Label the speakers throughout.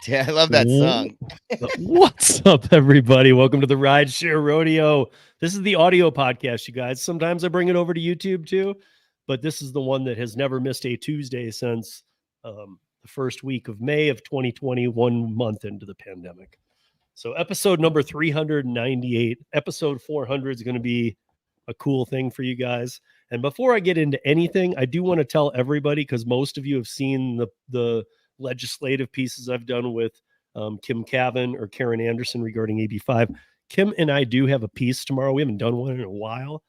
Speaker 1: Yeah, I love that song.
Speaker 2: What's up, everybody? Welcome to the Rideshare Rodeo. This is the audio podcast, you guys. Sometimes I bring it over to YouTube too, but this is the one that has never missed a Tuesday since the first week of May of 2020, 1 month into the pandemic. So episode number 398, episode 400 is going to be a cool thing for you guys. And before I get into anything, I do want to tell everybody, because most of you have seen the legislative pieces I've done with Kim Cavan or Karen Anderson regarding AB5. Kim and I do have a piece tomorrow. We haven't done one in a while.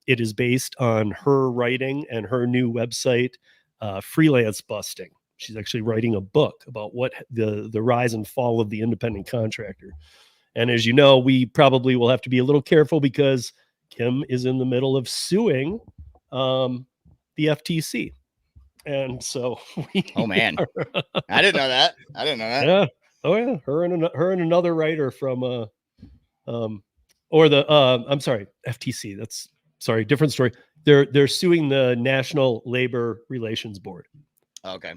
Speaker 2: It is based on her writing and her new website, Freelance Busting. She's actually writing a book about what the rise and fall of the independent contractor. And as you know, we probably will have to be a little careful because Kim is in the middle of suing the FTC. And so
Speaker 1: oh man, I didn't know that.
Speaker 2: Yeah. Oh yeah. Her and another writer from I'm sorry, FTC. That's sorry, different story. They're suing the National Labor Relations Board.
Speaker 1: Okay.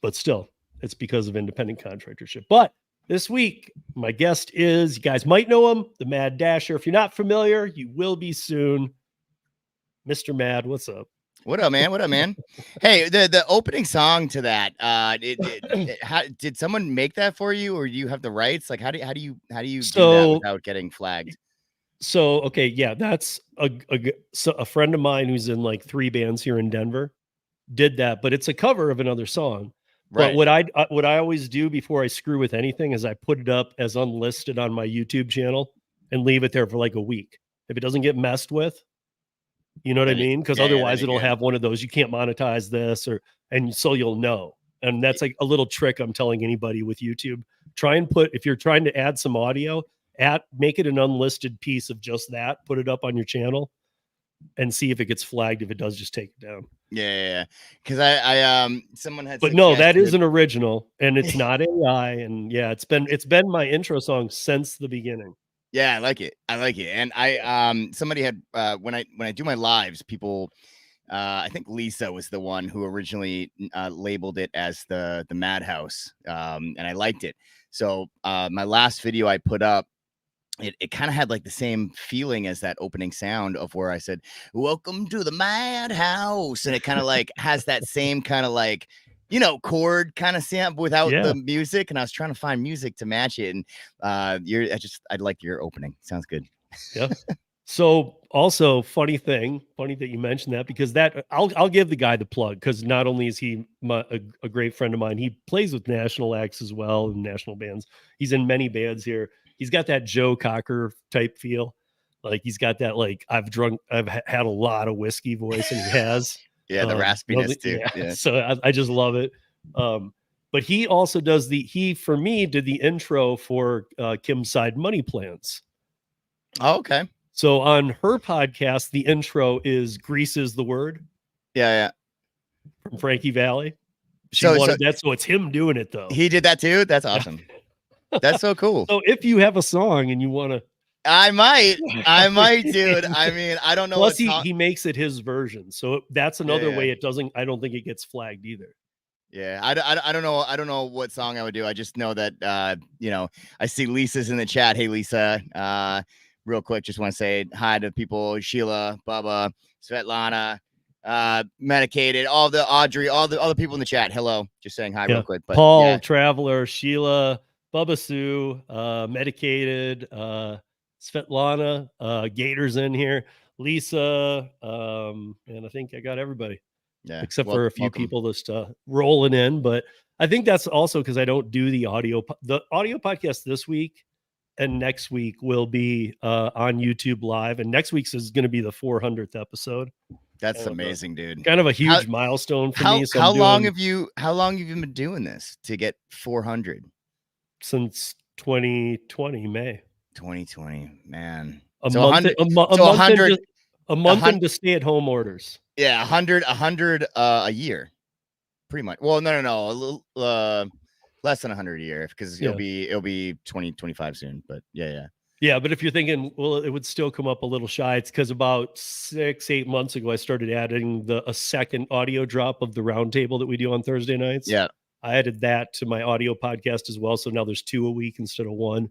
Speaker 2: But still, it's because of independent contractorship. But this week, my guest is, you guys might know him, the Mad Dasher. If you're not familiar, you will be soon. Mr. Mad, what's up?
Speaker 1: What up, man? Hey, the opening song to that, did someone make that for you, or do you have the rights? Like, how do you do that without getting flagged?
Speaker 2: So, okay, yeah, that's a friend of mine who's in like 3 bands here in Denver did that, but it's a cover of another song. Right. But what I always do before I screw with anything is I put it up as unlisted on my YouTube channel and leave it there for like a week. If it doesn't get messed with, you know what I mean? Because otherwise it'll have one of those, you can't monetize this, and so you'll know. And that's like a little trick I'm telling anybody with YouTube. Try and if you're trying to add some audio, make it an unlisted piece of just that, put it up on your channel and see if it gets flagged. If it does, just take it down.
Speaker 1: Yeah. Because I someone had,
Speaker 2: but no, that is an original and it's not AI. And yeah, it's been my intro song since the beginning.
Speaker 1: Yeah, I like it. And I somebody had when I do my lives, people I think Lisa was the one who originally labeled it as the Madhouse. And I liked it. So my last video I put up, it kind of had like the same feeling as that opening sound of where I said, "Welcome to the Madhouse." And it kind of like has that same kind of like, chord kind of sound without the music. And I was trying to find music to match it. And I like your opening. Sounds good.
Speaker 2: Yeah. So also funny that you mentioned that, because that I'll give the guy the plug, because not only is he a great friend of mine, he plays with national acts as well and national bands. He's in many bands here. He's got that Joe Cocker type feel. Like he's got that, like, I've had a lot of whiskey voice, and he has.
Speaker 1: Yeah, the raspiness too.
Speaker 2: Yeah. So I just love it. But he also does for me, did the intro for Kim's Side Money Plans.
Speaker 1: Oh, okay.
Speaker 2: So on her podcast, the intro is "Grease is the Word."
Speaker 1: Yeah.
Speaker 2: From Frankie Valli. So it's him doing it though.
Speaker 1: He did that too? That's awesome. That's so cool.
Speaker 2: So if you have a song and you want to,
Speaker 1: I might, dude. I mean, I don't know.
Speaker 2: Plus, he makes it his version, so that's another way it doesn't. I don't think it gets flagged either.
Speaker 1: Yeah, I don't know. I don't know what song I would do. I just know that I see Lisa's in the chat. Hey, Lisa. Real quick, just want to say hi to people: Sheila, Bubba, Svetlana, Medicated, all the Audrey, all the people in the chat. Hello, just saying hi real quick. But
Speaker 2: Paul, Traveler, Sheila, Bubba Sue, Medicated, Svetlana, Gator's in here, Lisa, and I think I got everybody.
Speaker 1: Yeah,
Speaker 2: except for a few people just rolling in. But I think that's also because I don't do the audio podcast this week, and next week will be on YouTube Live, and next week's is going to be the 400th episode.
Speaker 1: That's amazing, dude.
Speaker 2: Kind of a huge milestone for me. So
Speaker 1: how long have you been doing this to get 400?
Speaker 2: Since 2020 May.
Speaker 1: 2020, man.
Speaker 2: A month into stay-at-home orders.
Speaker 1: Yeah, 100 a year, pretty much. Well, no, a little less than 100 a year, because it'll be 2025 soon. But yeah.
Speaker 2: But if you're thinking, well, it would still come up a little shy. It's because about 6-8 months ago, I started adding a second audio drop of the roundtable that we do on Thursday nights.
Speaker 1: Yeah.
Speaker 2: I added that to my audio podcast as well. So now there's 2 a week instead of 1.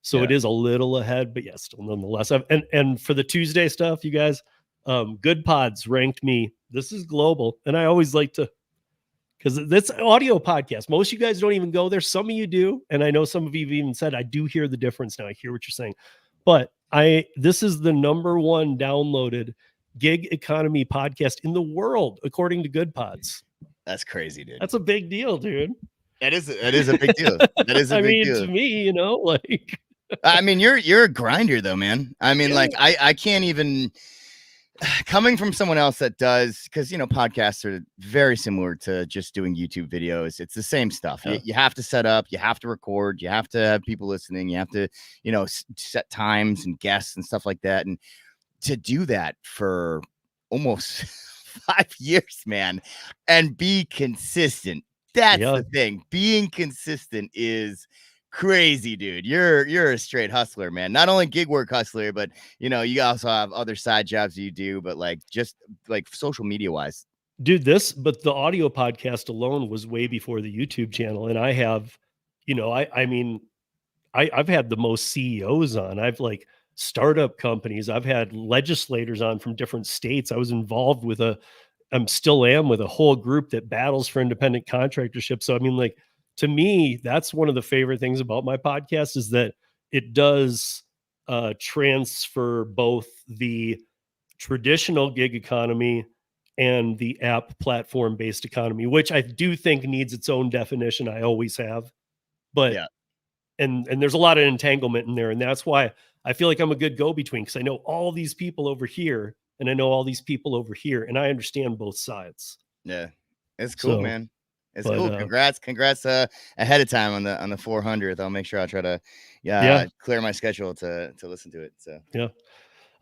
Speaker 2: So
Speaker 1: Yeah.
Speaker 2: it is a little ahead, but yeah, still nonetheless. And for the Tuesday stuff, you guys, Good Pods ranked me. This is global, and I always like to, because that's audio podcast. Most of you guys don't even go there. Some of you do, and I know some of you have even said I do hear the difference now. I hear what you're saying, but this is the #1 downloaded gig economy podcast in the world according to Good Pods.
Speaker 1: That's crazy, dude.
Speaker 2: That's a big deal, dude.
Speaker 1: That is a big deal. That is a
Speaker 2: I
Speaker 1: big
Speaker 2: mean,
Speaker 1: deal.
Speaker 2: to me, like.
Speaker 1: I mean, you're a grinder though, man. I mean,
Speaker 2: Yeah.
Speaker 1: like I can't even, coming from someone else that does, because podcasts are very similar to just doing YouTube videos. It's the same stuff.
Speaker 2: Yeah.
Speaker 1: You have to set up, you have to record, you have to have people listening, you have to set times and guests and stuff like that, and to do that for almost 5 years, man, and be consistent. That's the thing. Being consistent is crazy, dude. You're a straight hustler, man. Not only gig work hustler, but you also have other side jobs you do, but like just like social media wise.
Speaker 2: Dude, but the audio podcast alone was way before the YouTube channel. And I have, I've had the most CEOs on. I've like startup companies. I've had legislators on from different states. I was involved with still am with a whole group that battles for independent contractorship. So, I mean, like, to me, that's one of the favorite things about my podcast is that it does transfer both the traditional gig economy and the app platform based economy, which I do think needs its own definition. I always have, but
Speaker 1: yeah.
Speaker 2: And there's a lot of entanglement in there. And that's why I feel like I'm a good go-between, because I know all these people over here and I know all these people over here, and I understand both sides.
Speaker 1: Yeah. It's cool,
Speaker 2: So,
Speaker 1: man. It's cool. Congrats ahead of time on the 400th. I'll make sure I'll try to clear my schedule to listen to it. So
Speaker 2: yeah.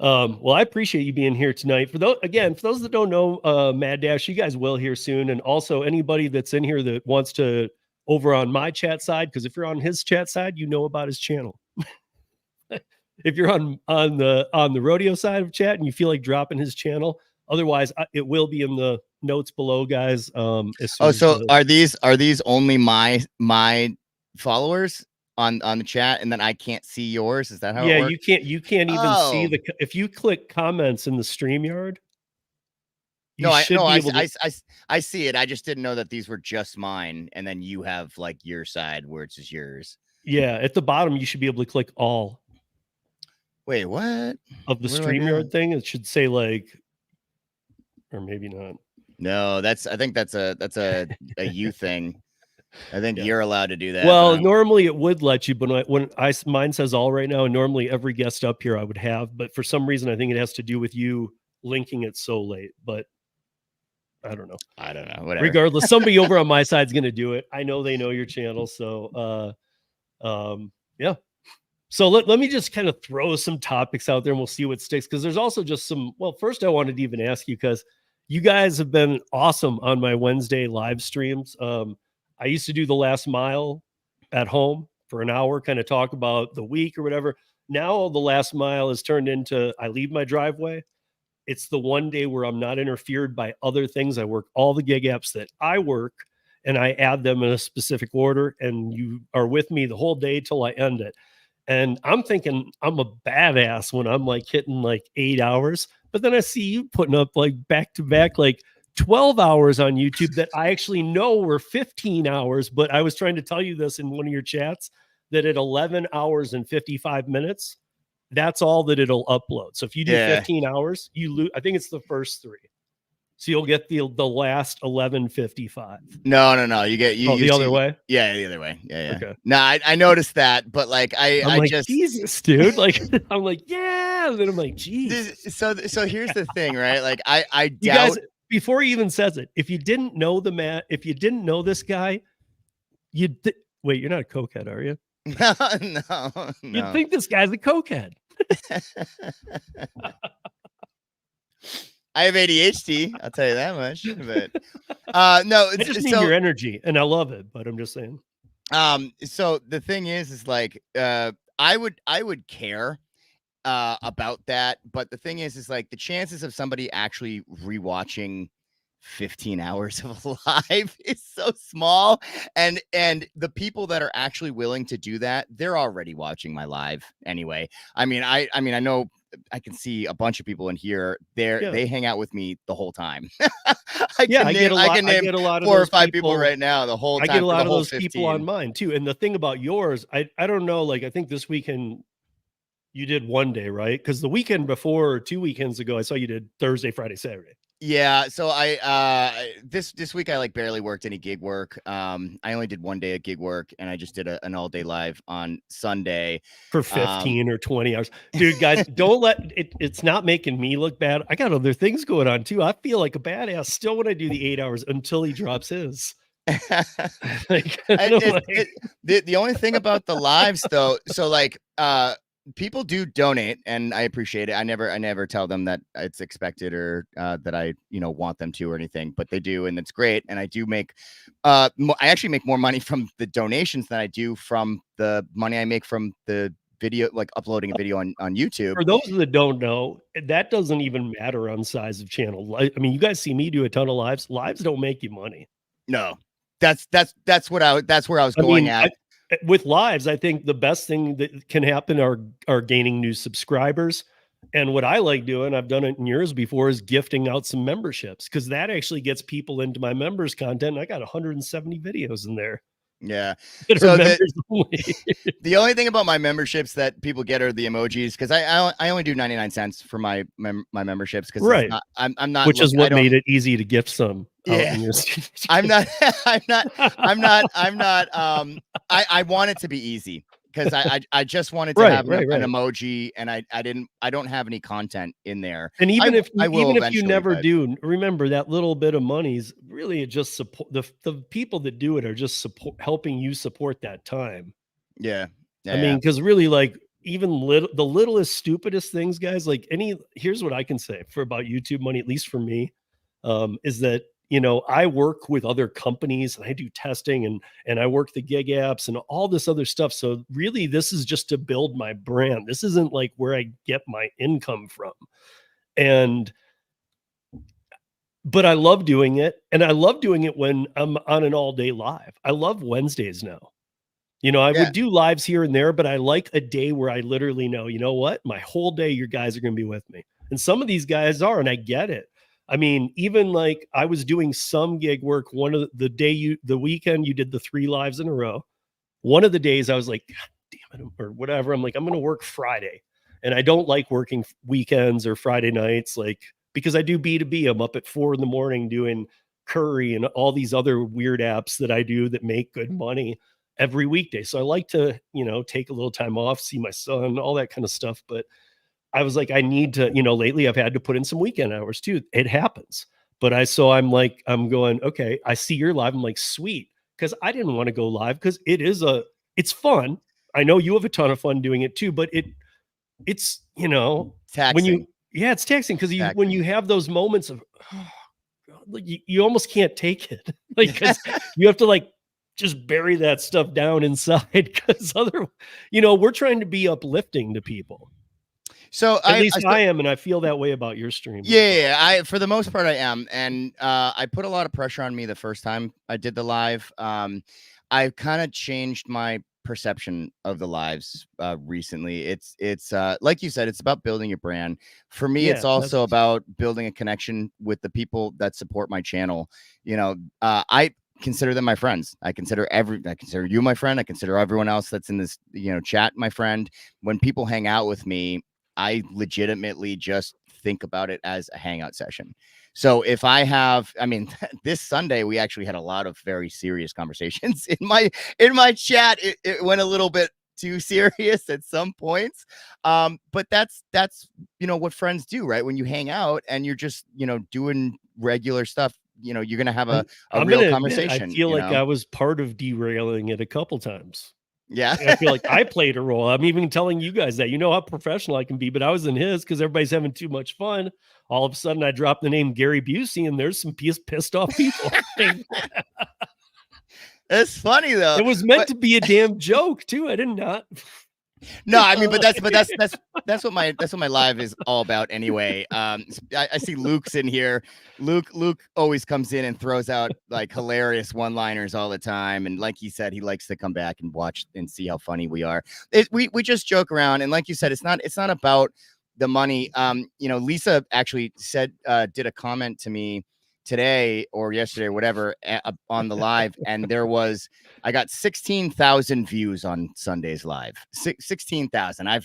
Speaker 2: Well, I appreciate you being here tonight. For those that don't know, Mad Dash, you guys will hear soon. And also anybody that's in here that wants to over on my chat side, because if you're on his chat side, you know about his channel. If you're on the rodeo side of chat and you feel like dropping his channel, otherwise it will be in the notes below, guys.
Speaker 1: Are these only my followers on the chat, and then I can't see yours? Is that how it works?
Speaker 2: You can't even see if you click comments in the StreamYard.
Speaker 1: I see it. I just didn't know that these were just mine, and then you have like your side where it's just yours.
Speaker 2: Yeah, at the bottom you should be able to click all.
Speaker 1: Wait, what?
Speaker 2: Of the StreamYard thing? It should say like, or maybe not.
Speaker 1: No, I think that's a you thing. I think you're allowed to do that.
Speaker 2: Well, normally it would let you, but mine says all right now, and normally every guest up here I would have, but for some reason I think it has to do with you linking it so late. But I don't know.
Speaker 1: Whatever.
Speaker 2: Regardless, somebody over on my side is going to do it. I know they know your channel, so yeah. So let me just kind of throw some topics out there and we'll see what sticks. Because there's also just some, well, first I wanted to even ask you, because you guys have been awesome on my Wednesday live streams. I used to do the last mile at home for an hour, kind of talk about the week or whatever. Now the last mile is turned into, I leave my driveway. It's the one day where I'm not interfered by other things. I work all the gig apps that I work and I add them in a specific order, and you are with me the whole day till I end it. And I'm thinking I'm a badass when I'm like hitting like 8 hours, but then I see you putting up like back to back, like 12 hours on YouTube that I actually know were 15 hours. But I was trying to tell you this in one of your chats that at 11 hours and 55 minutes, that's all that it'll upload. So if you do 15 hours, you lose. I think it's the first 3. So you'll get the last 11:55.
Speaker 1: No. You get
Speaker 2: the other way.
Speaker 1: Yeah, the other way. Yeah.
Speaker 2: Okay.
Speaker 1: No, I noticed that, but like
Speaker 2: I'm like, Jesus, dude. Like I'm like, yeah. And then I'm like, geez.
Speaker 1: So here's the thing, right? Like I doubt.
Speaker 2: You guys, before he even says it, if you didn't know if you didn't know this guy, wait, you're not a cokehead, are you?
Speaker 1: No.
Speaker 2: You'd think this guy's a cokehead.
Speaker 1: I have ADHD, I'll tell you that much. But no,
Speaker 2: I just need your energy, and I love it. But I'm just saying.
Speaker 1: So the thing is like I would care about that, but the thing is like the chances of somebody actually rewatching 15 hours of live is so small, and the people that are actually willing to do that, they're already watching my live anyway. I mean, I know I can see a bunch of people in here. They hang out with me the whole time. I can name
Speaker 2: a lot of
Speaker 1: 4 or
Speaker 2: those
Speaker 1: 5 people
Speaker 2: people
Speaker 1: right now the whole
Speaker 2: I
Speaker 1: time
Speaker 2: get a
Speaker 1: for
Speaker 2: lot
Speaker 1: the
Speaker 2: of
Speaker 1: whole
Speaker 2: those people on
Speaker 1: 15.
Speaker 2: mine too. And the thing about yours, I don't know, like I think this weekend you did one day, right? Because the weekend before, or 2 weekends ago, I saw you did Thursday, Friday, Saturday.
Speaker 1: Yeah, so this week I like barely worked any gig work. I only did 1 day of gig work, and I just did an all day live on Sunday
Speaker 2: For 15 or 20 hours. Dude, guys, don't let it's not making me look bad. I got other things going on too. I feel like a badass still when I do the 8 hours until he drops his. Like,
Speaker 1: the only thing about the lives though, so like people do donate, and I appreciate it. I never tell them that it's expected or that I want them to or anything, but they do, and it's great. And I do make I actually make more money from the donations than I do from the money I make from the video, like uploading a video on YouTube.
Speaker 2: For those that don't know, that doesn't even matter on size of channel. I mean, you guys see me do a ton of lives. Lives don't make you money.
Speaker 1: No, that's where I was going at.
Speaker 2: With lives, I think the best thing that can happen are gaining new subscribers. And what I like doing, I've done it in yours before, is gifting out some memberships, because that actually gets people into my members content. I got 170 videos in there.
Speaker 1: Yeah.
Speaker 2: So only.
Speaker 1: The only thing about my memberships that people get are the emojis, because I only do 99 cents for my memberships, because
Speaker 2: right.
Speaker 1: I'm not,
Speaker 2: which is what made it easy to gift some.
Speaker 1: Yeah. I'm not I want it to be easy, because I just wanted to have an emoji, and I don't have any content in there.
Speaker 2: And even if you never do, remember that little bit of money's really just support the people that do it are just helping you support that time.
Speaker 1: Yeah.
Speaker 2: I mean, because really, like, even the littlest, stupidest things, guys, like here's what I can say about YouTube money, at least for me, is that, I work with other companies, and I do testing, and I work the gig apps and all this other stuff. So really, this is just to build my brand. This isn't like where I get my income from. But I love doing it. And I love doing it when I'm on an all day live. I love Wednesdays now. I would do lives here and there, but I like a day where I literally know, you know what, my whole day, your guys are going to be with me. And some of these guys are, and I get it. I mean, even like I was doing some gig work. One of the weekend you did the 3 lives in a row. One of the days I was like, God damn it, or whatever. I'm like, I'm going to work Friday. And I don't like working weekends or Friday nights, like, because I do B2B. I'm up at 4 a.m. doing Curry and all these other weird apps that I do that make good money every weekday. So I like to, take a little time off, see my son, all that kind of stuff. But I was like, I need to, lately I've had to put in some weekend hours too. It happens. But I'm going, okay, I see you're live. I'm like, sweet. Because I didn't want to go live, because it's fun. I know you have a ton of fun doing it too, but it's,
Speaker 1: taxing.
Speaker 2: It's taxing, because when you have those moments of, oh, God, like you almost can't take it. Like, because you have to like just bury that stuff down inside, because we're trying to be uplifting to people.
Speaker 1: So
Speaker 2: at least I am, and I feel that way about your stream.
Speaker 1: Yeah, for the most part I am, and I put a lot of pressure on me the first time I did the live. I kind of changed my perception of the lives recently. It's like you said, it's about building your brand. For me, it's also about building a connection with the people that support my channel. I consider them my friends. I consider you my friend. I consider everyone else that's in this chat my friend. When people hang out with me, I legitimately just think about it as a hangout session. So if this Sunday, we actually had a lot of very serious conversations in my chat. It went a little bit too serious at some points. But that's what friends do, right? When you hang out and you're just, doing regular stuff, you're going to have a real conversation.
Speaker 2: I feel like I was part of derailing it a couple times.
Speaker 1: Yeah.
Speaker 2: I feel like I played a role. I'm even telling you guys that, how professional I can be, but I was in his because everybody's having too much fun. All of a sudden I dropped the name Gary Busey, and there's some pissed off people.
Speaker 1: It's funny though.
Speaker 2: It was meant to be a damn joke too. I did not.
Speaker 1: No, I mean, but that's what my live is all about anyway. I see Luke's in here. Luke always comes in and throws out like hilarious one-liners all the time, and like he said, he likes to come back and watch and see how funny we are. We just joke around, and like you said, it's not about the money. Lisa actually said did a comment to me today or yesterday or whatever on the live, and I got 16,000 views on Sunday's live. 16,000.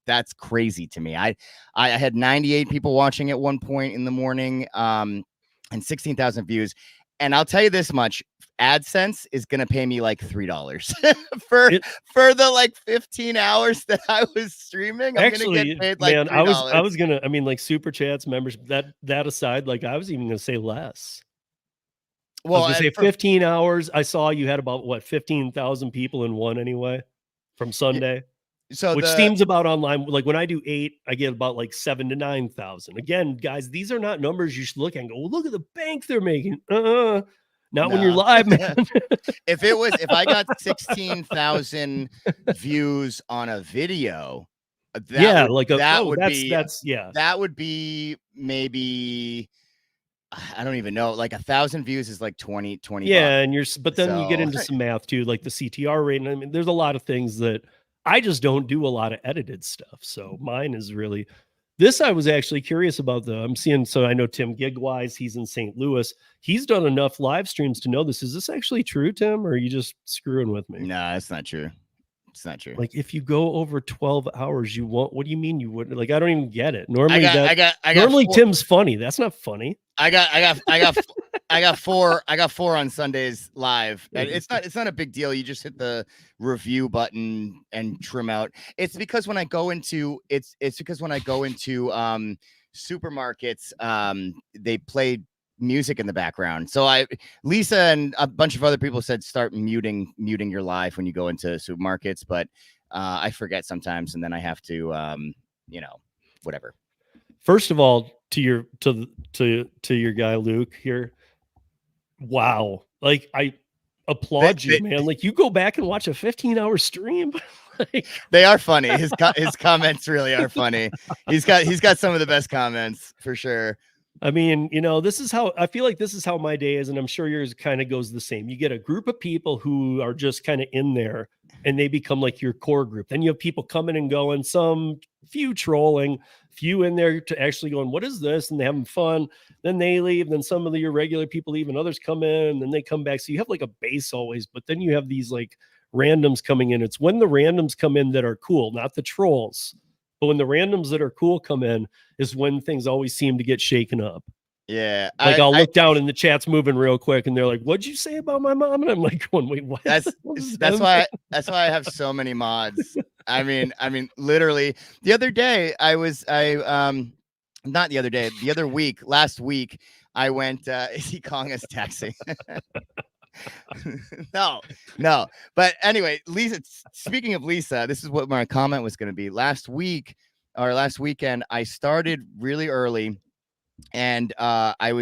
Speaker 1: That's crazy to me. I had 98 people watching at one point in the morning, and 16,000 views. And I'll tell you this much: AdSense is gonna pay me like $3 for the like 15 hours that I was streaming. I'm gonna get paid like $3.
Speaker 2: I was gonna. I mean, like super chats, membership. That aside, like I was even gonna say less. Well, I was gonna say 15 hours. I saw you had about what 15,000 people in one anyway from Sunday. So which seems about online. Like when I do 8, I get about like 7,000 to 9,000. Again, guys, these are not numbers you should look at and go, oh, look at the bank they're making. Not when you're live, man.
Speaker 1: If I got 16,000 views on a video, that would be maybe, I don't even know, like 1,000 views is like 20
Speaker 2: yeah, bucks. But then you get into some math too, like the CTR rate. And I mean, there's a lot of things that I just don't do a lot of edited stuff. So mine is really this. I was actually curious about I'm seeing. So I know Tim Gigwise, he's in St. Louis. He's done enough live streams to know this. Is this actually true, Tim? Or are you just screwing with me?
Speaker 1: No, it's not true. It's not true.
Speaker 2: Like if you go over 12 hours, you won't. What do you mean you wouldn't? Like I don't even get it. Normally, normally Tim's funny. That's not funny.
Speaker 1: I got 4 on Sundays live. And it's not a big deal. You just hit the review button and trim out. It's because when I go into supermarkets, they play music in the background. So Lisa and a bunch of other people said start muting your live when you go into supermarkets, but I forget sometimes, and then I have to whatever.
Speaker 2: First of all, to your guy Luke here, wow! Like I applaud you, man. Like you go back and watch a 15-hour stream. Like,
Speaker 1: they are funny. His comments really are funny. He's got some of the best comments for sure.
Speaker 2: I mean, this is how I feel like this is how my day is, and I'm sure yours kind of goes the same. You get a group of people who are just kind of in there, and they become like your core group. Then you have people coming and going, some few trolling, few in there to actually going, what is this? And they're having fun. Then they leave. Then some of your regular people leave, and others come in, and then they come back. So you have like a base always, but then you have these like randoms coming in. It's when the randoms come in that are cool, not the trolls. But when the randoms that are cool come in is when things always seem to get shaken up.
Speaker 1: Yeah.
Speaker 2: Like I'll look down and the chat's moving real quick and they're like, what'd you say about my mom? And I'm like going, wait, what?
Speaker 1: That's why I have so many mods. I mean, literally the other day last week, I went, is he calling us taxing? No. But anyway, Lisa, speaking of Lisa, this is what my comment was going to be. Last weekend, I started really early, and I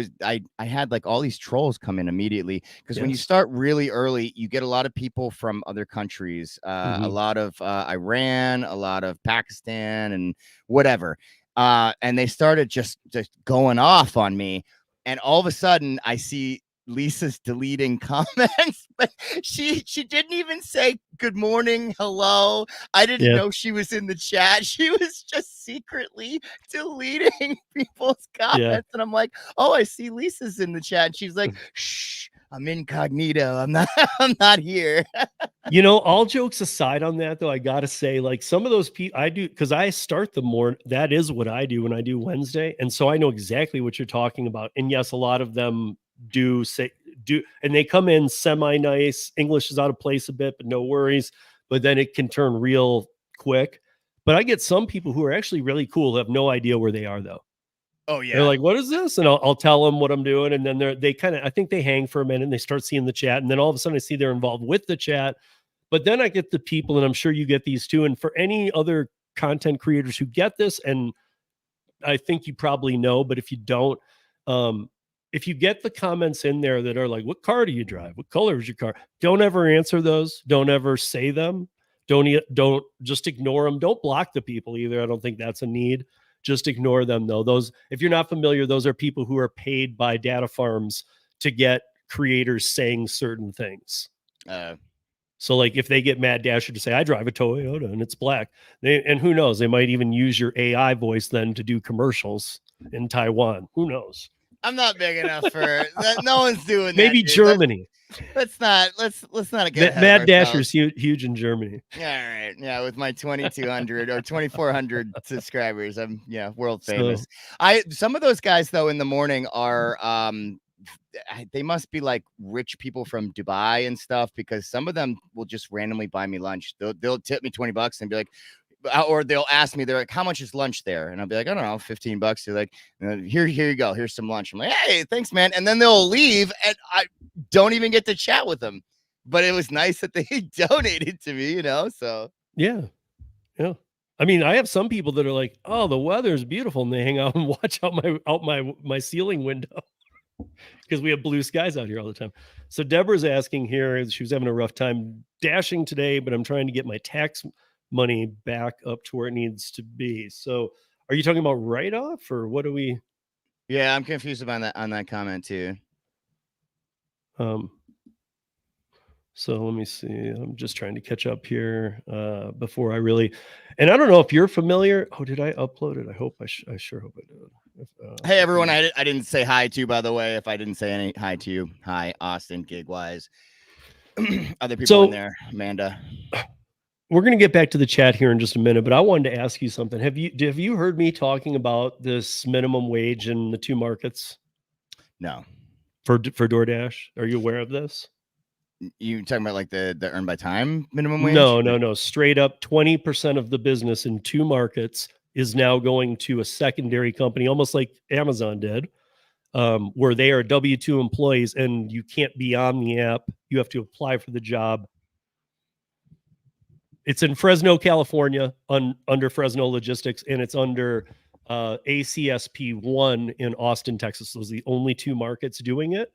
Speaker 1: had like all these trolls come in immediately because when you start really early, you get a lot of people from other countries, a lot of Iran, a lot of Pakistan, and whatever. And they started just going off on me, and all of a sudden, I see Lisa's deleting comments, but she didn't even say good morning, hello. I didn't know she was in the chat. She was just secretly deleting people's comments, and I'm like, oh, I see Lisa's in the chat. And she's like, shh, I'm incognito. I'm not here.
Speaker 2: All jokes aside on that, though, I gotta say, like some of those people I do because I start the morning. That is what I do when I do Wednesday, and so I know exactly what you're talking about. And yes, a lot of them do and they come in semi nice. English is out of place a bit, but no worries. But then it can turn real quick. But I get some people who are actually really cool who have no idea where they are though.
Speaker 1: Oh yeah,
Speaker 2: they're like, what is this? And I'll tell them what I'm doing, and then they kind of, I think they hang for a minute and they start seeing the chat, and then all of a sudden I see they're involved with the chat. But then I get the people, and I'm sure you get these too. And for any other content creators who get this, and I think you probably know, but if you don't, if you get the comments in there that are like, what car do you drive? What color is your car? Don't ever answer those. Don't ever say them, Don't just ignore them. Don't block the people either. I don't think that's a need. Just ignore them though. Those, if you're not familiar, those are people who are paid by data farms to get creators saying certain things. So like if they get Mad Dasher to say, I drive a Toyota and it's black, and who knows, they might even use your AI voice then to do commercials in Taiwan. Who knows?
Speaker 1: I'm not big enough for that. No one's doing that.
Speaker 2: Maybe Germany.
Speaker 1: Let's not get
Speaker 2: Mad Dasher's huge in Germany.
Speaker 1: All right. Yeah, with my 2,200 or 2,400 subscribers, I'm world famous. So, some of those guys though in the morning are they must be like rich people from Dubai and stuff, because some of them will just randomly buy me lunch. They'll tip me $20 and be like, or they'll ask me, they're like, how much is lunch there? And I'll be like, I don't know, $15. They're like, here you go. Here's some lunch. I'm like, hey, thanks, man. And then they'll leave and I don't even get to chat with them. But it was nice that they donated to me, so.
Speaker 2: Yeah. I mean, I have some people that are like, oh, the weather's beautiful. And they hang out and watch out my ceiling window because we have blue skies out here all the time. So Deborah's asking here, she was having a rough time dashing today, but I'm trying to get my tax money back up to where it needs to be. So are you talking about write-off or what do we?
Speaker 1: Yeah, I'm confused about that on that comment too.
Speaker 2: So let me see. I'm just trying to catch up here before I really, and I don't know if you're familiar. Oh, did I upload it? I hope I sure hope I did.
Speaker 1: Hey everyone, I didn't say hi to, by the way. If I didn't say any hi to you, hi Austin, Gigwise, other people in there, Amanda.
Speaker 2: We're going to get back to the chat here in just a minute, but I wanted to ask you something. Have you heard me talking about this minimum wage in the two markets?
Speaker 1: No.
Speaker 2: For DoorDash, are you aware of this?
Speaker 1: You talking about like the earn by time minimum wage?
Speaker 2: No. Straight up 20% of the business in two markets is now going to a secondary company, almost like Amazon did, where they are W-2 employees and you can't be on the app. You have to apply for the job. It's in Fresno, California, under Fresno Logistics, and it's under ACSP 1 in Austin, Texas. Those are the only two markets doing it.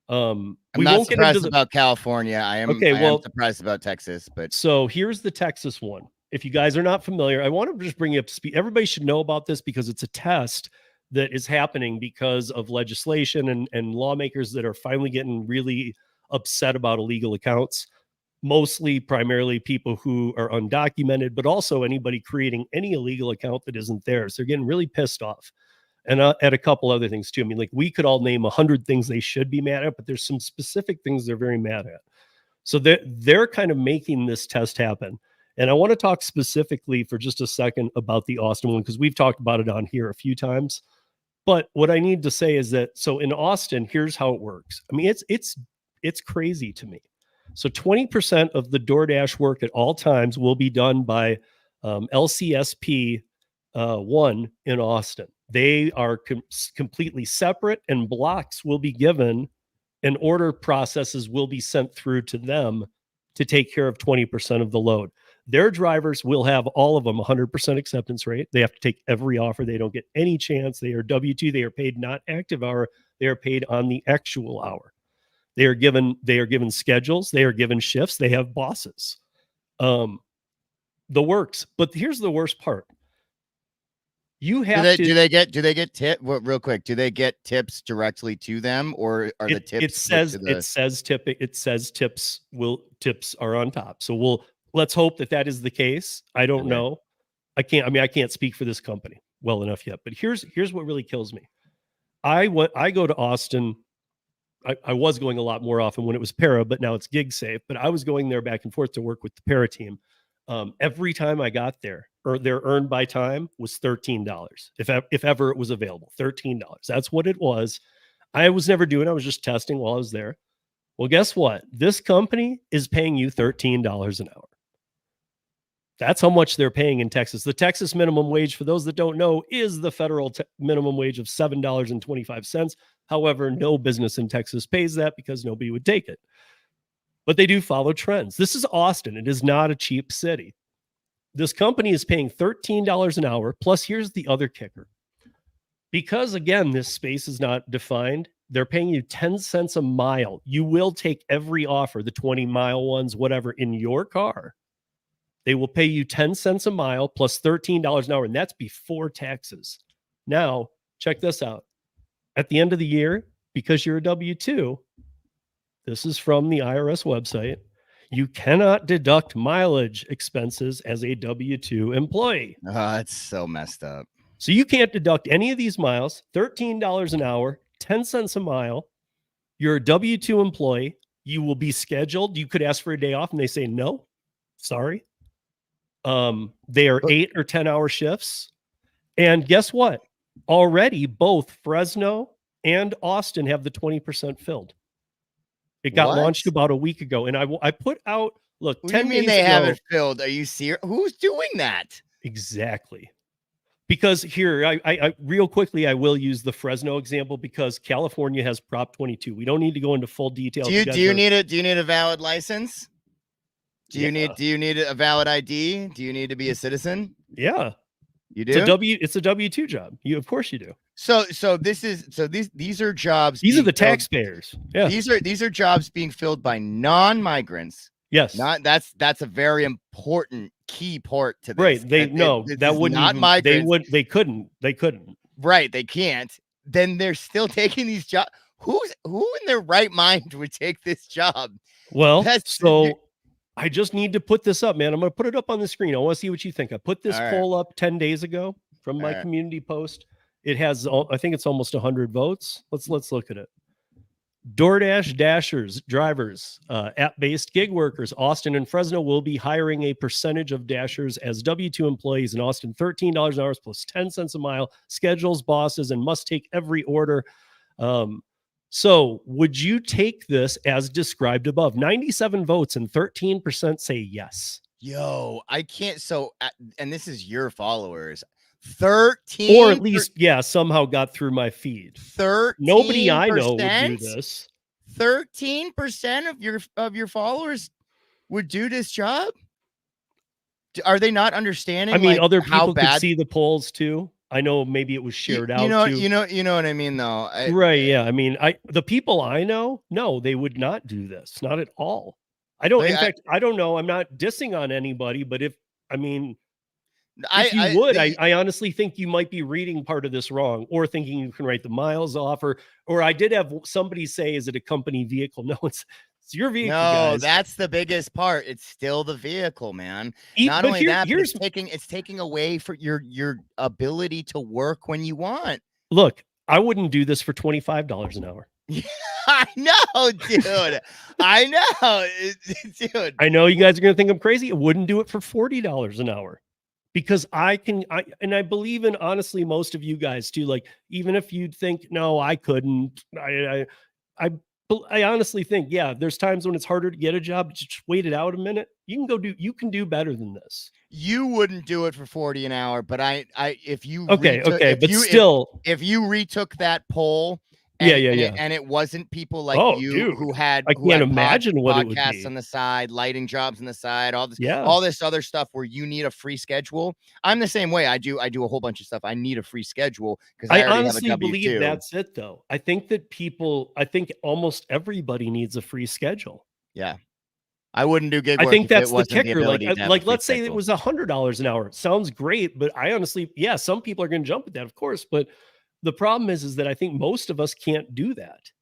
Speaker 1: I'm not surprised about California. I am surprised about Texas. But
Speaker 2: so here's the Texas one. If you guys are not familiar, I want to just bring you up to speed. Everybody should know about this because it's a test that is happening because of legislation and lawmakers that are finally getting really upset about illegal accounts. Primarily people who are undocumented, but also anybody creating any illegal account that isn't theirs. They're getting really pissed off. And at a couple other things too. I mean, like we could all name 100 things they should be mad at, but there's some specific things they're very mad at. So they're kind of making this test happen. And I want to talk specifically for just a second about the Austin one, because we've talked about it on here a few times. But what I need to say is that, so in Austin, here's how it works. I mean, it's crazy to me. So 20% of the DoorDash work at all times will be done by LCSP 1 in Austin. They are completely separate, and blocks will be given and order processes will be sent through to them to take care of 20% of the load. Their drivers will have all of them 100% acceptance rate. They have to take every offer. They don't get any chance. They are W-2. They are paid not active hour. They are paid on the actual hour. They are given schedules. They are given shifts. They have bosses. The works. But here's the worst part. You have
Speaker 1: do they get tip real quick? Do they get tips directly to them, or are the tips?
Speaker 2: It says tips are on top. So let's hope that is the case. I don't know. I can't speak for this company well enough yet. But here's what really kills me. I go to Austin. I was going a lot more often when it was Para, but now it's gig safe. But I was going there back and forth to work with the Para team. Every time I got there, or their earned by time was $13. If ever it was available, $13. That's what it was. I was never doing. I was just testing while I was there. Well, guess what? This company is paying you $13 an hour. That's how much they're paying in Texas. The Texas minimum wage, for those that don't know, is the federal minimum wage of $7.25. However, no business in Texas pays that because nobody would take it. But they do follow trends. This is Austin. It is not a cheap city. This company is paying $13 an hour. Plus, here's the other kicker. Because, again, this space is not defined, they're paying you 10 cents a mile. You will take every offer, the 20-mile ones, whatever, in your car. They will pay you 10 cents a mile plus $13 an hour, and that's before taxes. Now, check this out. At the end of the year, because you're a W-2, this is from the IRS website, you cannot deduct mileage expenses as a W-2 employee.
Speaker 1: Oh, that's so messed up.
Speaker 2: So you can't deduct any of these miles, $13 an hour, 10 cents a mile. You're a W-2 employee. You will be scheduled. You could ask for a day off and they say, no, sorry. They are 8 or 10-hour shifts. And guess what? Already both Fresno and Austin have the 20% filled. It got launched about a week ago. And I put out, look,
Speaker 1: What
Speaker 2: 10
Speaker 1: do you mean
Speaker 2: days
Speaker 1: they
Speaker 2: ago,
Speaker 1: have it filled? Are you serious? Who's doing that?
Speaker 2: Exactly. Because here, I real quickly, I will use the Fresno example because California has Prop 22. We don't need to go into full detail.
Speaker 1: Do you need a valid license? Do you need a valid ID? Do you need to be a citizen?
Speaker 2: Yeah.
Speaker 1: You do?
Speaker 2: It's a W-2 job. Of course you do.
Speaker 1: So these are jobs.
Speaker 2: These are the taxpayers. Yeah.
Speaker 1: These are jobs being filled by non-migrants.
Speaker 2: Yes.
Speaker 1: That's a very important key part to this.
Speaker 2: Right. That wouldn't
Speaker 1: not migrants.
Speaker 2: They couldn't.
Speaker 1: Right. They can't. Then they're still taking these jobs. Who in their right mind would take this job?
Speaker 2: Well, I just need to put this up, man. I'm going to put it up on the screen. I want to see what you think. I put this poll up 10 days ago from my community post. It has, I think it's almost 100 votes. Let's look at it. DoorDash Dashers, drivers, app-based gig workers, Austin and Fresno will be hiring a percentage of Dashers as W-2 employees in Austin, $13 an hour plus 10 cents a mile, schedules bosses, and must take every order. So would you take this as described above? 97 votes and 13% say yes.
Speaker 1: Yo, I can't. So, and this is your followers. 13,
Speaker 2: or at least, somehow got through my feed.
Speaker 1: 13%?
Speaker 2: Nobody I know would do this.
Speaker 1: 13% of your followers would do this job. Are they not understanding?
Speaker 2: I mean, other people could see the polls too. I know maybe it was shared out.
Speaker 1: You know what I mean, though.
Speaker 2: Right? Yeah. I mean, the people I know, no, they would not do this. Not at all. I don't. In fact, I don't know. I'm not dissing on anybody, but if you would, I honestly think you might be reading part of this wrong, or thinking you can write the miles off, or I did have somebody say, "Is it a company vehicle?" No, it's your vehicle. No, guys.
Speaker 1: That's the biggest part. It's still the vehicle, man. Not only that, but it's taking away for your ability to work when you want.
Speaker 2: Look, I wouldn't do this for $25 an hour.
Speaker 1: I know, dude. I know, dude.
Speaker 2: I know you guys are gonna think I'm crazy. I wouldn't do it for $40 an hour. Because I believe in, honestly, most of you guys too. Like, even if you'd think, no, I couldn't, I honestly think, there's times when it's harder to get a job, but just wait it out a minute. You can do better than this.
Speaker 1: You wouldn't do it for 40 an hour, but if you retook that poll, and it wasn't people like who had
Speaker 2: imagine what it would
Speaker 1: be. On the side, lighting jobs on the side, all this other stuff where you need a free schedule. I'm the same way. I do a whole bunch of stuff. I need a free schedule because I honestly have a W-2.
Speaker 2: Believe that's it, though. I think almost everybody needs a free schedule.
Speaker 1: Yeah. I wouldn't do gig work.
Speaker 2: I think that's the kicker. Like let's say it was $100 an hour. Sounds great, but I honestly, some people are going to jump at that, of course, but the problem is that I think most of us can't do that.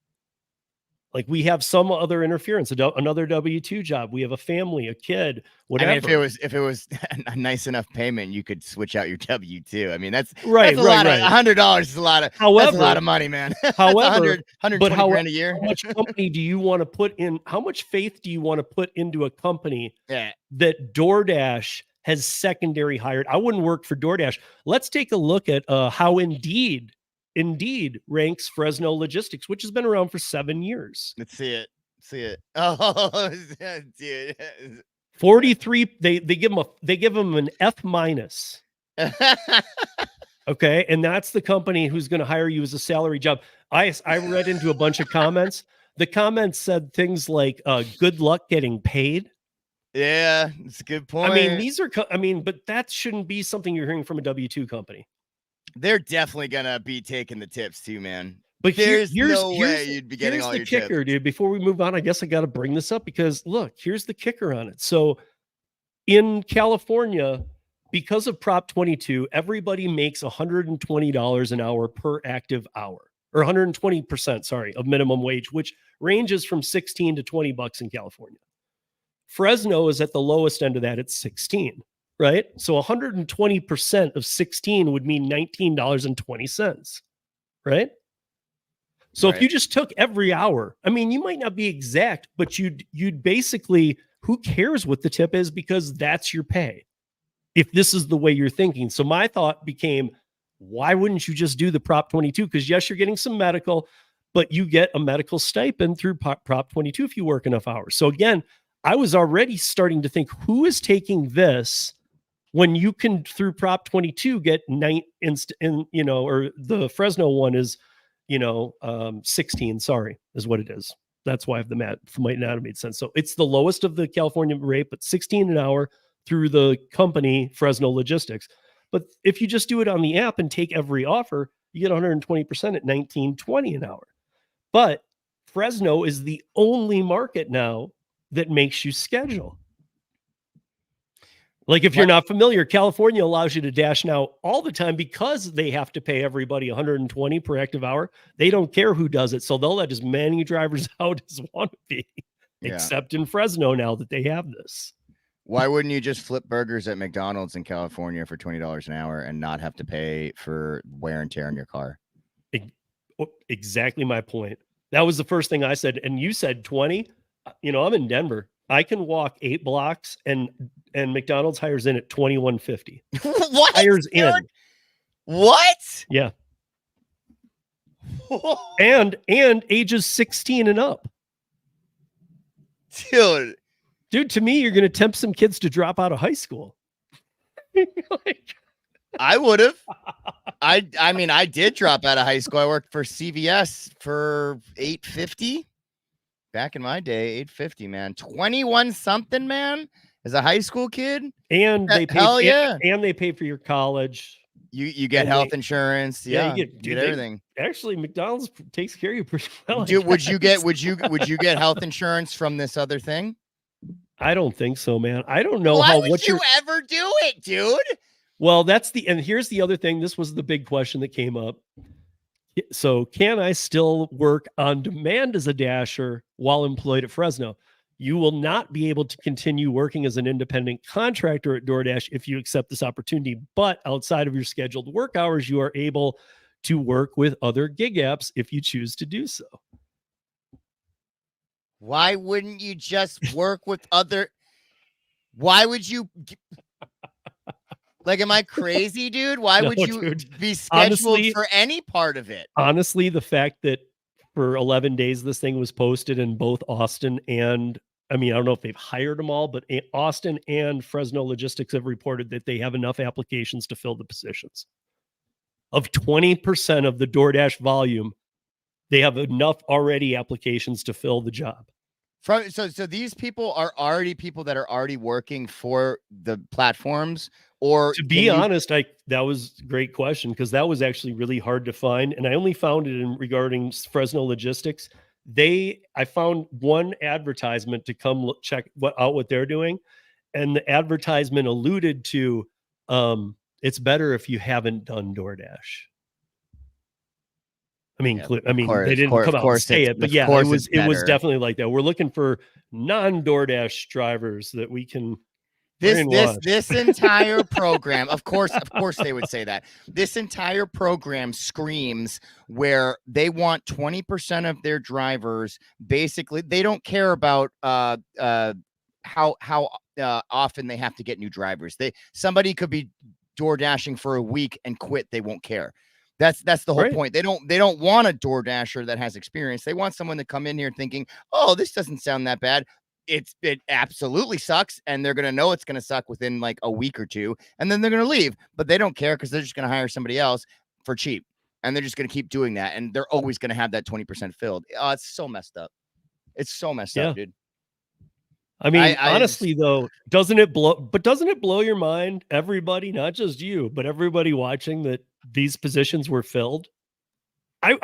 Speaker 2: Like, we have some other interference, another W-2 job. We have a family, a kid, whatever.
Speaker 1: I mean, if it was a nice enough payment, you could switch out your W-2. I mean, that's
Speaker 2: right.
Speaker 1: $100 is a lot of. That's a lot of money, man.
Speaker 2: However,
Speaker 1: $120,000 a year.
Speaker 2: How much company do you want to put in? How much faith do you want to put into a company that DoorDash has secondary hired? I wouldn't work for DoorDash. Let's take a look at how Indeed ranks Fresno Logistics, which has been around for 7 years.
Speaker 1: Let's see it. Oh, dude.
Speaker 2: 43. They give them an F minus. Okay, and that's the company who's going to hire you as a salary job. I read into a bunch of comments. The comments said things like, "Good luck getting paid."
Speaker 1: Yeah, it's a good point.
Speaker 2: I mean, but that shouldn't be something you're hearing from a W-2 company.
Speaker 1: They're definitely gonna be taking the tips too, man.
Speaker 2: But
Speaker 1: here's no way you'd be getting all your tips. Here's the
Speaker 2: kicker, dude. Before we move on, I guess I got to bring this up because look, here's the kicker on it. So in California, because of Prop 22, everybody makes $120 an hour per active hour, or 120%, sorry, of minimum wage, which ranges from 16 to 20 bucks in California. Fresno is at the lowest end of that. It's 16, right? So 120% of 16 would mean $19.20, right? So if you just took every hour, I mean, you might not be exact, but you'd basically, who cares what the tip is, because that's your pay, if this is the way you're thinking. So my thought became, why wouldn't you just do the Prop 22? Because yes, you're getting some medical, but you get a medical stipend through Prop 22 if you work enough hours. So again, I was already starting to think, who is taking this when you can, through Prop 22, get or the Fresno one is, 16, sorry, is what it is. That's why the math might not have made sense. So it's the lowest of the California rate, but 16 an hour through the company Fresno Logistics. But if you just do it on the app and take every offer, you get 120% at $19.20 an hour. But Fresno is the only market now that makes you schedule. Like, if you're not familiar, California allows you to dash now all the time because they have to pay everybody 120 per active hour. They don't care who does it. So they'll let as many drivers out as want to be, except in Fresno now that they have this.
Speaker 1: Why wouldn't you just flip burgers at McDonald's in California for $20 an hour and not have to pay for wear and tear on your car?
Speaker 2: Exactly my point. That was the first thing I said. And you said 20. I'm in Denver. I can walk 8 blocks and McDonald's hires in at $21.50.
Speaker 1: What?
Speaker 2: Hires in.
Speaker 1: What?
Speaker 2: Yeah. and ages 16 and up. Dude, to me, you're going to tempt some kids to drop out of high school.
Speaker 1: I would have. I mean, I did drop out of high school. I worked for CVS for $8.50. Back in my day, $8.50, man. 21 something, man, as a high school kid.
Speaker 2: And they pay and they pay for your college.
Speaker 1: You get health insurance. Yeah, you get everything.
Speaker 2: Actually, McDonald's takes care of you pretty well.
Speaker 1: Dude, would you get health insurance from this other thing?
Speaker 2: I don't think so, man. I don't know
Speaker 1: Why would you ever do it, dude?
Speaker 2: Well, and here's the other thing. This was the big question that came up. So can I still work on demand as a dasher while employed at Fresno? You will not be able to continue working as an independent contractor at DoorDash if you accept this opportunity. But outside of your scheduled work hours, you are able to work with other gig apps if you choose to do so.
Speaker 1: Why wouldn't you just work with other? Why would you? Like, am I crazy, dude? Why would you be scheduled for any part of it?
Speaker 2: Honestly, the fact that for 11 days this thing was posted in both Austin and, I don't know if they've hired them all, but Austin and Fresno Logistics have reported that they have enough applications to fill the positions. Of 20% of the DoorDash volume, they have enough already applications to fill the job.
Speaker 1: So these people are already people that are already working for the platforms, or
Speaker 2: to be honest, that was a great question, because that was actually really hard to find, and I only found it regarding Fresno Logistics. I found one advertisement to come check out what they're doing, and the advertisement alluded to it's better if you haven't done DoorDash. They didn't come out and say it, but yeah, it was definitely like that. We're looking for non-DoorDash drivers that we can.
Speaker 1: This entire program, of course they would say that. This entire program screams where they want 20% of their drivers. Basically, they don't care about how often they have to get new drivers. Somebody could be door dashing for a week and quit. They won't care. That's the whole point. They don't want a door dasher that has experience. They want someone to come in here thinking, oh, this doesn't sound that bad. It absolutely sucks, and they're gonna know it's gonna suck within like a week or two, and then they're gonna leave. But they don't care because they're just gonna hire somebody else for cheap, and they're just gonna keep doing that, and they're always gonna have that 20% filled. Oh, it's so messed up. It's so messed up, dude.
Speaker 2: Honestly, though, doesn't it blow your mind, everybody, not just you, but everybody watching, that these positions were filled? I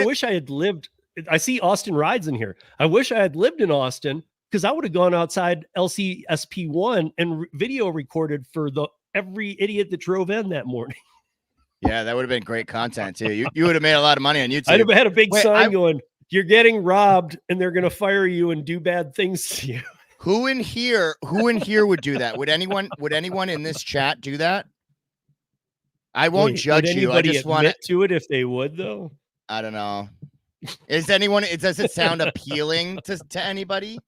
Speaker 2: wish I had lived. I see Austin Rides in here. I wish I had lived in Austin, because I would have gone outside LCSP1 and video recorded for every idiot that drove in that morning.
Speaker 1: Yeah, that would have been great content too. You would have made a lot of money on YouTube.
Speaker 2: I'd have had a big sign going, "You're getting robbed, and they're going to fire you and do bad things to you."
Speaker 1: Who in here would do that? Would anyone in this chat do that? I won't judge you. I just want
Speaker 2: to it if they would, though.
Speaker 1: I don't know. Does it sound appealing to anybody?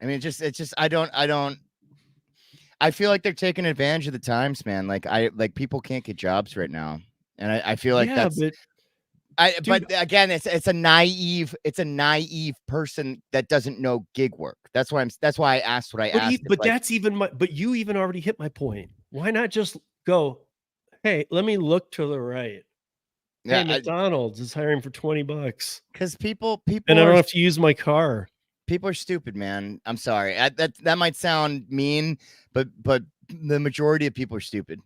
Speaker 1: I mean, it's just I feel like they're taking advantage of the times, man. Like people can't get jobs right now. And I feel like but again, it's a naive person that doesn't know gig work. That's why I asked what I asked.
Speaker 2: But you even already hit my point. Why not just go, hey, let me look to the right. Yeah, hey, McDonald's is hiring for $20
Speaker 1: because people,
Speaker 2: and I don't have to use my car.
Speaker 1: People are stupid, man. I'm sorry. That might sound mean, but the majority of people are stupid.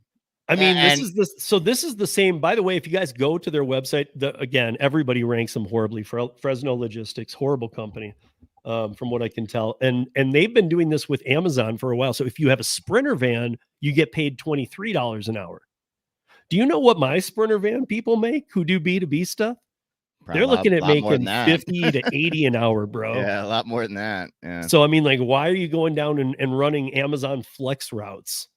Speaker 2: I mean, this is the same. By the way, if you guys go to their website, again, everybody ranks them horribly. Fresno Logistics, horrible company, from what I can tell. And they've been doing this with Amazon for a while. So if you have a Sprinter van, you get paid $23 an hour. Do you know what my Sprinter van people make who do B2B stuff? Probably they're looking at making 50 to 80 an hour, bro.
Speaker 1: Yeah, a lot more than that. Yeah.
Speaker 2: So, I mean, like, why are you going down and running Amazon Flex routes?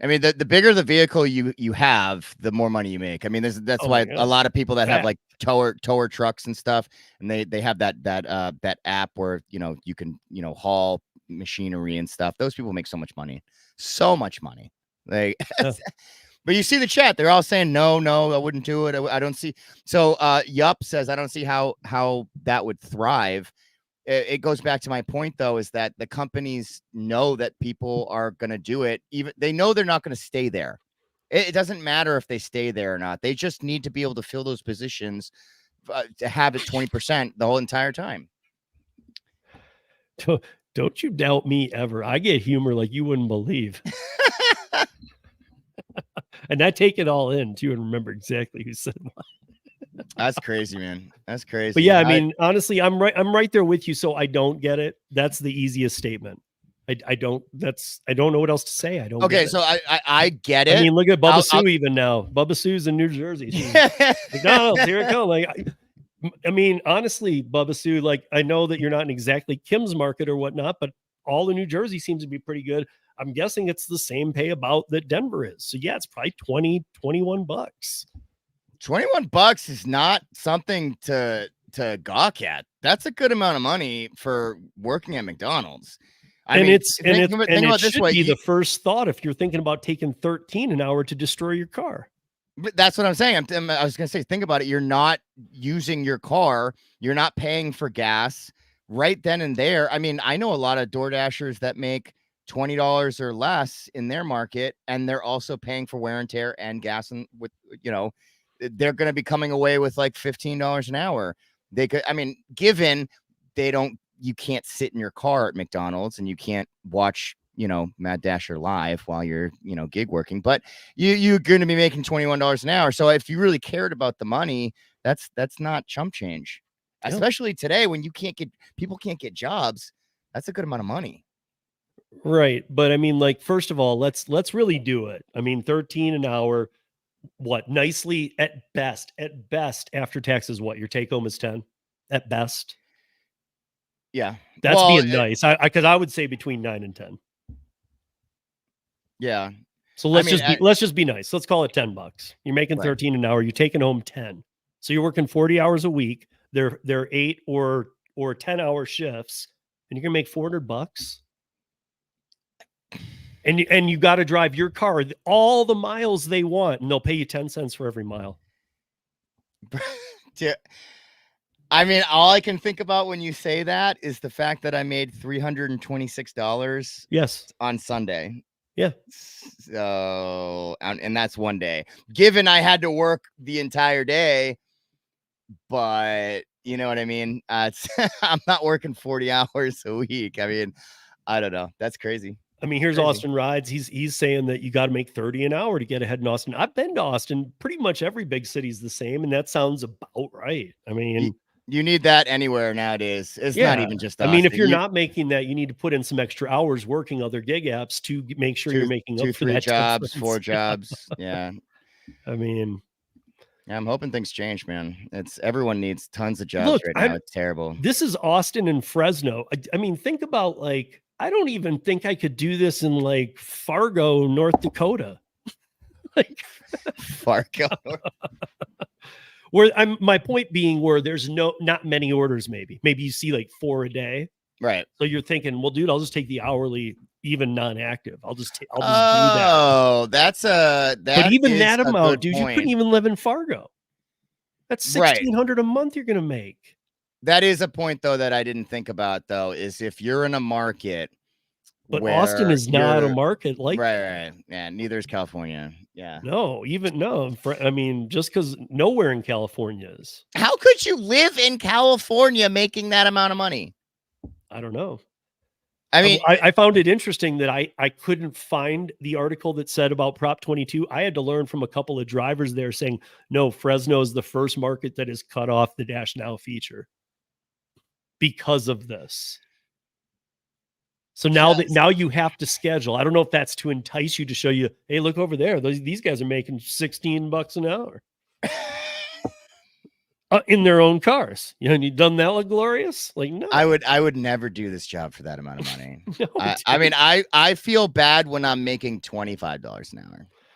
Speaker 1: I mean, the bigger the vehicle you have, the more money you make. I mean, that's why a lot of people that have like tower trucks and stuff, and they have that app where you can haul machinery and stuff. Those people make so much money. Like, but you see the chat, they're all saying no, I wouldn't do it. I don't see. So Yup says I don't see how that would thrive. It goes back to my point, though, is that the companies know that people are going to do it. Even they know they're not going to stay there. It doesn't matter if they stay there or not. They just need to be able to fill those positions to have it 20% the whole entire time.
Speaker 2: Don't you doubt me ever. I get humor like you wouldn't believe. And I take it all in too and remember exactly who said what.
Speaker 1: That's crazy, man. That's crazy.
Speaker 2: But yeah, I mean, honestly, I'm right there with you. So I don't get it. That's the easiest statement. I don't know what else to say. I don't.
Speaker 1: Okay, so I get it.
Speaker 2: I mean, look at Bubba Sue even now. Bubba Sue's in New Jersey. McDonald's, here it comes. Like, I mean, honestly, Bubba Sue, like, I know that you're not in exactly Kim's market or whatnot, but all of New Jersey seems to be pretty good. I'm guessing it's the same pay about that Denver is. So yeah, it's probably $21.
Speaker 1: $21 is not something to gawk at. That's a good amount of money for working at McDonald's.
Speaker 2: It should be the first thought if you're thinking about taking $13 an hour to destroy your car.
Speaker 1: But that's what I'm saying. I was going to say, think about it. You're not using your car. You're not paying for gas right then and there. I mean, I know a lot of DoorDashers that make $20 or less in their market, and they're also paying for wear and tear and gas, and with they're going to be coming away with like $15 an hour. They could, I mean, given you can't sit in your car at McDonald's and you can't watch, Mad Dasher live while you're, gig working, but you're going to be making $21 an hour. So if you really cared about the money, that's not chump change, especially today when people can't get jobs. That's a good amount of money.
Speaker 2: Right. But I mean, like, first of all, let's really do it. I mean, $13 an hour, what, nicely at best after taxes, what, your take home is 10 at best.
Speaker 1: Yeah.
Speaker 2: That's being nice. Because I would say between 9 and 10.
Speaker 1: Yeah.
Speaker 2: So let's just be nice. Let's call it $10. You're making 13 an hour. You're taking home 10. So you're working 40 hours a week. They're 8 or 10-hour shifts, and you're gonna make $400. And you got to drive your car all the miles they want, and they'll pay you 10 cents for every mile.
Speaker 1: I mean, all I can think about when you say that is the fact that I made $326.
Speaker 2: Yes,
Speaker 1: on Sunday.
Speaker 2: Yeah.
Speaker 1: So, and that's one day. Given I had to work the entire day, but you know what I mean. I'm not working 40 hours a week. I mean, I don't know. That's crazy.
Speaker 2: I mean, here's Austin Rides. He's saying that you got to make 30 an hour to get ahead in Austin. I've been to Austin. Pretty much every big city is the same, and that sounds about right. I mean,
Speaker 1: You need that anywhere nowadays. It's not even just
Speaker 2: I mean, if
Speaker 1: Austin.
Speaker 2: you're not making that, you need to put in some extra hours working other gig apps to make sure you're making up for
Speaker 1: 2, 3
Speaker 2: that
Speaker 1: jobs,
Speaker 2: difference.
Speaker 1: 4 jobs. Yeah.
Speaker 2: I mean,
Speaker 1: I'm hoping things change, man. It's everyone needs tons of jobs
Speaker 2: look,
Speaker 1: right now. It's terrible.
Speaker 2: this is Austin and Fresno. I mean, think about like, I don't even think I could do this in like Fargo, North Dakota. Like
Speaker 1: Fargo.
Speaker 2: where my point being where there's not many orders, maybe you see like 4 a day.
Speaker 1: Right.
Speaker 2: So you're thinking, well, dude, I'll just take the hourly, even non-active. I'll just do that.
Speaker 1: Oh,
Speaker 2: But even that amount, dude,
Speaker 1: point.
Speaker 2: you couldn't even live in Fargo. That's $1,600 a month you're gonna make.
Speaker 1: That is a point though that I didn't think about though, is if you're in a market.
Speaker 2: But Austin is not a market like
Speaker 1: right. Yeah, neither is California. Yeah.
Speaker 2: No, I mean, just because nowhere in California is.
Speaker 1: How could you live in California making that amount of money?
Speaker 2: I don't know.
Speaker 1: I mean,
Speaker 2: I found it interesting that I couldn't find the article that said about Prop 22. I had to learn from a couple of drivers there saying, no, Fresno is the first market that has cut off the Dash Now feature because of this. So now you have to schedule. I don't know if that's to entice you to show you, hey, look over there. These guys are making $16 an hour in their own cars. You know, and you've done that look glorious. Like, no,
Speaker 1: I would never do this job for that amount of money.
Speaker 2: No,
Speaker 1: I mean, I feel bad when I'm making $25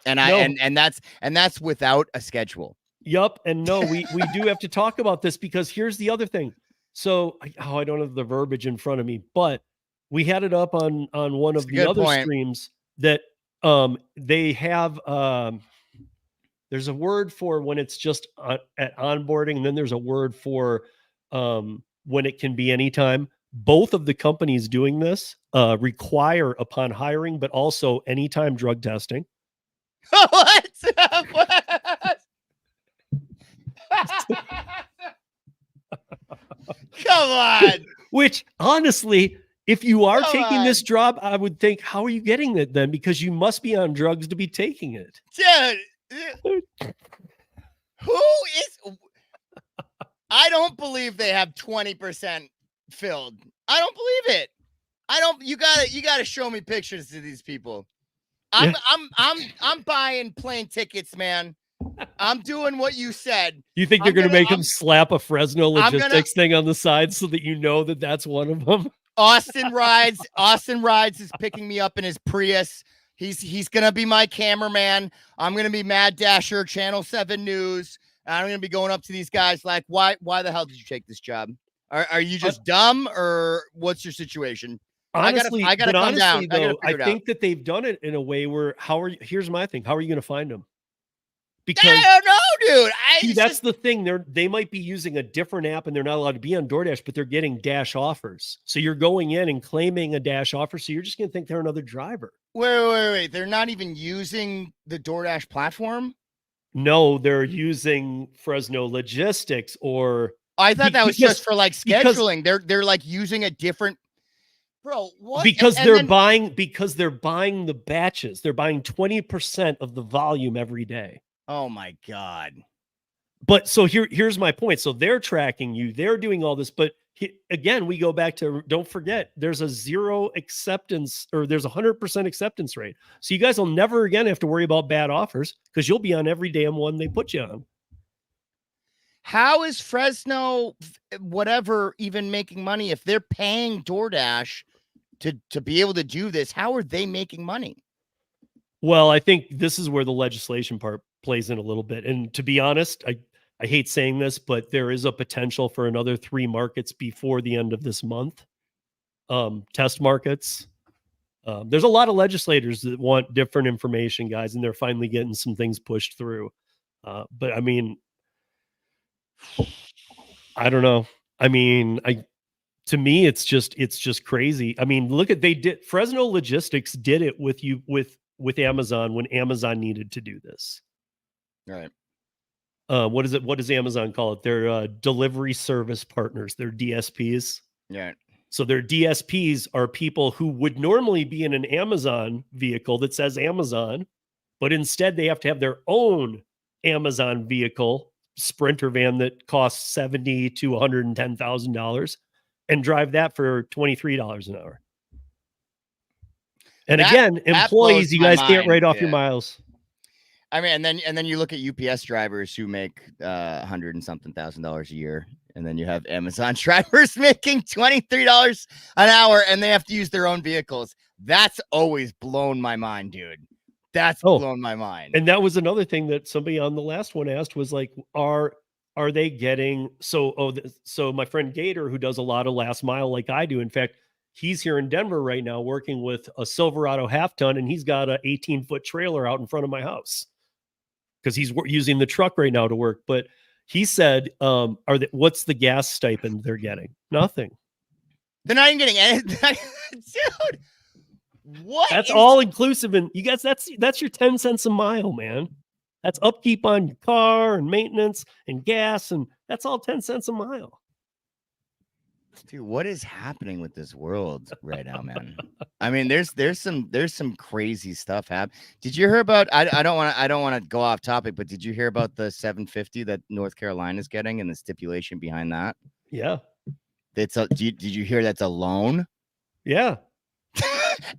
Speaker 1: an hour, and that's without a schedule.
Speaker 2: Yup, and no, we do have to talk about this because here's the other thing. So, I don't have the verbiage in front of me, but we had it up on one of the other streams that they have there's a word for when it's just at onboarding, and then there's a word for when it can be anytime. Both of the companies doing this require upon hiring, but also anytime drug testing.
Speaker 1: What? Come on.
Speaker 2: Which honestly, if you are taking this job, I would think, how are you getting it then? Because you must be on drugs to be taking it.
Speaker 1: Dude, who is? I don't believe they have 20% filled. I don't believe it. You gotta show me pictures of these people. I'm buying plane tickets, man. I'm doing what you said.
Speaker 2: You think they're going to make him slap a Fresno logistics thing on the side so that you know that that's one of them?
Speaker 1: Austin Rides is picking me up in his Prius. He's going to be my cameraman. I'm going to be Mad Dasher, Channel 7 News. I'm going to be going up to these guys like, why the hell did you take this job? Are you just dumb, or what's your situation?
Speaker 2: Honestly,
Speaker 1: I gotta come down.
Speaker 2: I think that they've done it in a way where here's my thing. How are you going to find them? Because
Speaker 1: I don't know, dude.
Speaker 2: That's the thing. They might be using a different app and they're not allowed to be on DoorDash, but they're getting Dash offers. So you're going in and claiming a Dash offer. So you're just going to think they're another driver.
Speaker 1: Wait. They're not even using the DoorDash platform?
Speaker 2: No, they're using Fresno Logistics or...
Speaker 1: I thought that was just for like scheduling. They're like using a different... Bro, what?
Speaker 2: Because they're buying the batches. They're buying 20% of the volume every day.
Speaker 1: Oh my God.
Speaker 2: But so here's my point. So they're tracking you, they're doing all this, but again, we go back to, don't forget, there's a 0 acceptance, or there's 100% acceptance rate. So you guys will never again have to worry about bad offers because you'll be on every damn one they put you on.
Speaker 1: How is Fresno, whatever, even making money if they're paying DoorDash to be able to do this? How are they making money?
Speaker 2: Well, I think this is where the legislation part plays in a little bit. And to be honest, I hate saying this, but there is a potential for another 3 markets before the end of this month. Test markets. There's a lot of legislators that want different information, guys, and they're finally getting some things pushed through. But I mean, I don't know. I mean, to me, it's just crazy. I mean, look at Fresno Logistics did it with Amazon when Amazon needed to do this.
Speaker 1: Right.
Speaker 2: What is it? What does Amazon call it? They're delivery service partners. They're DSPs.
Speaker 1: Yeah.
Speaker 2: So their DSPs are people who would normally be in an Amazon vehicle that says Amazon, but instead they have to have their own Amazon vehicle Sprinter van that costs $70,000 to $110,000 and drive that for $23 an hour. And again, employees, you guys can't write off your miles.
Speaker 1: I mean, and then you look at UPS drivers who make $100 and something thousand a year, and then you have Amazon drivers making $23 an hour, and they have to use their own vehicles. That's always blown my mind, dude. That's blown my mind.
Speaker 2: And that was another thing that somebody on the last one asked was like, are they getting so my friend Gator, who does a lot of last mile like I do, in fact, he's here in Denver right now working with a Silverado half ton, and he's got a 18-foot trailer out in front of my house because he's using the truck right now to work. But he said, what's the gas stipend they're getting? Nothing.
Speaker 1: They're not even getting anything. Dude, what?
Speaker 2: That's all inclusive. And you guys, that's your 10 cents a mile, man. That's upkeep on your car and maintenance and gas. And that's all 10 cents a mile.
Speaker 1: Dude, what is happening with this world right now, man? I mean, there's some crazy stuff happening. Did you hear about? I don't want to go off topic, but did you hear about the 750 that North Carolina is getting and the stipulation behind that?
Speaker 2: Yeah,
Speaker 1: did you hear that's a loan?
Speaker 2: Yeah.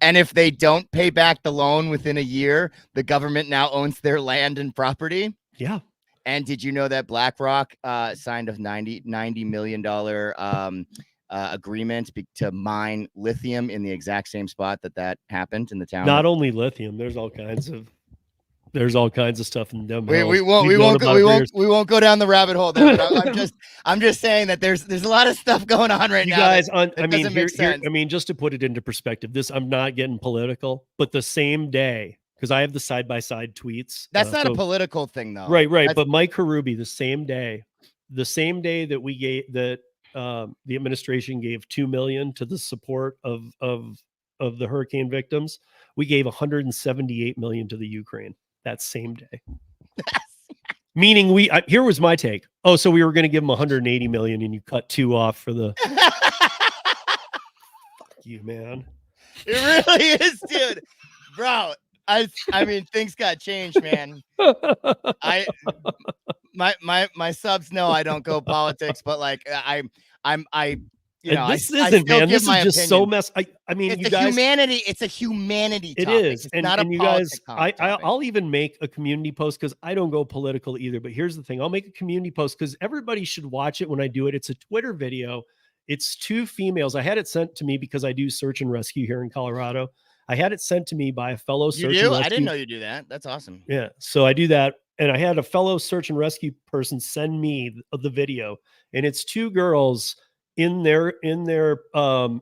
Speaker 1: And if they don't pay back the loan within a year, the government now owns their land and property.
Speaker 2: Yeah.
Speaker 1: And did you know that BlackRock signed a $90 million agreement to mine lithium in the exact same spot that happened in the town?
Speaker 2: Not only lithium, there's all kinds of stuff in them.
Speaker 1: We won't go down the rabbit hole there. But I'm just saying that there's a lot of stuff going on right now.
Speaker 2: Guys, just to put it into perspective, I'm not getting political, but the same day, because I have the side-by-side tweets.
Speaker 1: That's not a political thing, though.
Speaker 2: Right. But Mike Harubi, the same day that we gave the administration gave $2 million to the support of the hurricane victims, we gave $178 million to the Ukraine that same day. Meaning here was my take. Oh, so we were going to give them 180 million and you cut 2 off for the fuck you, man.
Speaker 1: It really is, dude. Bro, I mean, things got changed, man. My subs know I don't go politics, but like
Speaker 2: this is just so messed. I mean,
Speaker 1: it's a humanity.
Speaker 2: It
Speaker 1: topic.
Speaker 2: is,
Speaker 1: it's not a
Speaker 2: you guys. I'll even make a community post because I don't go political either. But here's the thing: I'll make a community post because everybody should watch it when I do it. It's a Twitter video. It's 2 females. I had it sent to me because I do search and rescue here in Colorado. I had it sent to me by a fellow search and rescue.
Speaker 1: I didn't know you do that. That's awesome.
Speaker 2: Yeah, so I do that, and I had a fellow search and rescue person send me the video, and it's 2 girls in their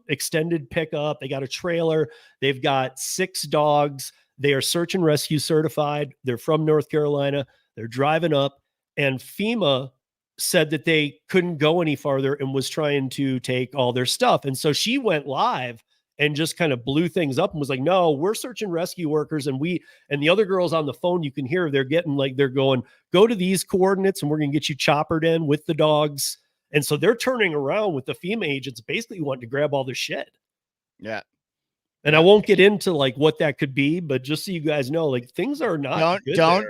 Speaker 2: extended pickup. They got a trailer. They've got 6 dogs. They are search and rescue certified. They're from North Carolina. They're driving up, and FEMA said that they couldn't go any farther and was trying to take all their stuff. And so she went live and just kind of blew things up and was like, no, we're search and rescue workers. And the other girls on the phone, you can hear they're going, go to these coordinates and we're going to get you choppered in with the dogs. And so they're turning around with the FEMA agents, basically wanting to grab all their shit.
Speaker 1: Yeah.
Speaker 2: And I won't get into like what that could be, but just so you guys know, like things are not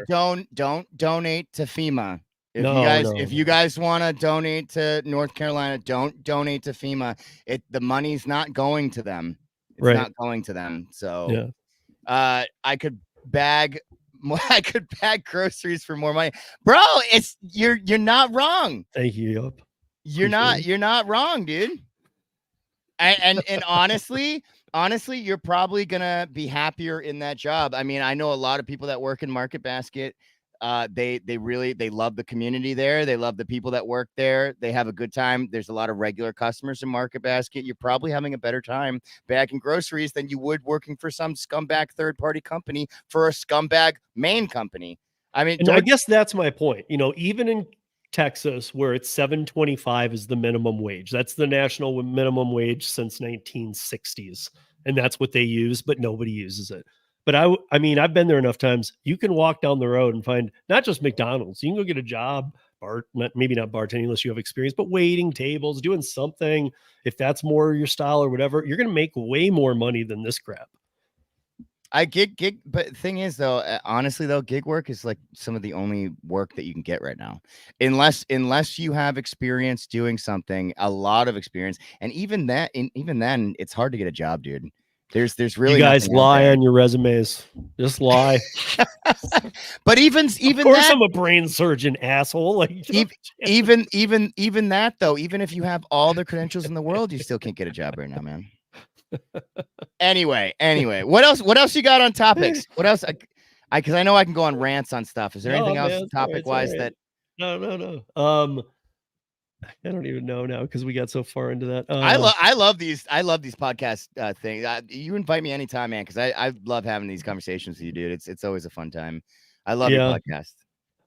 Speaker 1: don't donate to FEMA. If you guys want to donate to North Carolina, don't donate to FEMA. The money's not going to them. It's not going to them. So I could bag groceries for more money. Bro, you're not wrong.
Speaker 2: Thank you. Yep.
Speaker 1: You're not wrong, dude. And honestly, you're probably gonna be happier in that job. I mean, I know a lot of people that work in Market Basket. They love the community there. They love the people that work there. They have a good time. There's a lot of regular customers in Market Basket. You're probably having a better time bagging groceries than you would working for some scumbag third-party company for a scumbag main company. I mean,
Speaker 2: I guess that's my point. Even in Texas, where it's $7.25 is the minimum wage. That's the national minimum wage since 1960s. And that's what they use, but nobody uses it. But I mean, I've been there enough times. You can walk down the road and find not just McDonald's. You can go get a job, maybe not bartending unless you have experience, but waiting tables, doing something. If that's more your style or whatever, you're going to make way more money than this crap.
Speaker 1: I gig, but thing is though, honestly though, gig work is like some of the only work that you can get right now, unless you have experience doing something, a lot of experience, and even then, it's hard to get a job, dude. There's
Speaker 2: You
Speaker 1: really
Speaker 2: guys
Speaker 1: nothing out
Speaker 2: lie
Speaker 1: there.
Speaker 2: on your resumes. Just lie.
Speaker 1: But
Speaker 2: Of
Speaker 1: even
Speaker 2: course,
Speaker 1: that,
Speaker 2: I'm a brain surgeon, asshole. Like,
Speaker 1: even even that though, even if you have all the credentials in the world, you still can't get a job right now, man. Anyway, what else you got on topics? What else? Because I know I can go on rants on stuff. Is there
Speaker 2: no,
Speaker 1: anything
Speaker 2: man,
Speaker 1: else
Speaker 2: it's all right.
Speaker 1: topic
Speaker 2: It's all
Speaker 1: wise
Speaker 2: right.
Speaker 1: that?
Speaker 2: No. I don't even know now because we got so far into that.
Speaker 1: I love these podcast things. You invite me anytime, man, because I love having these conversations with you, dude. It's always a fun time. I love your
Speaker 2: Yeah.
Speaker 1: podcast.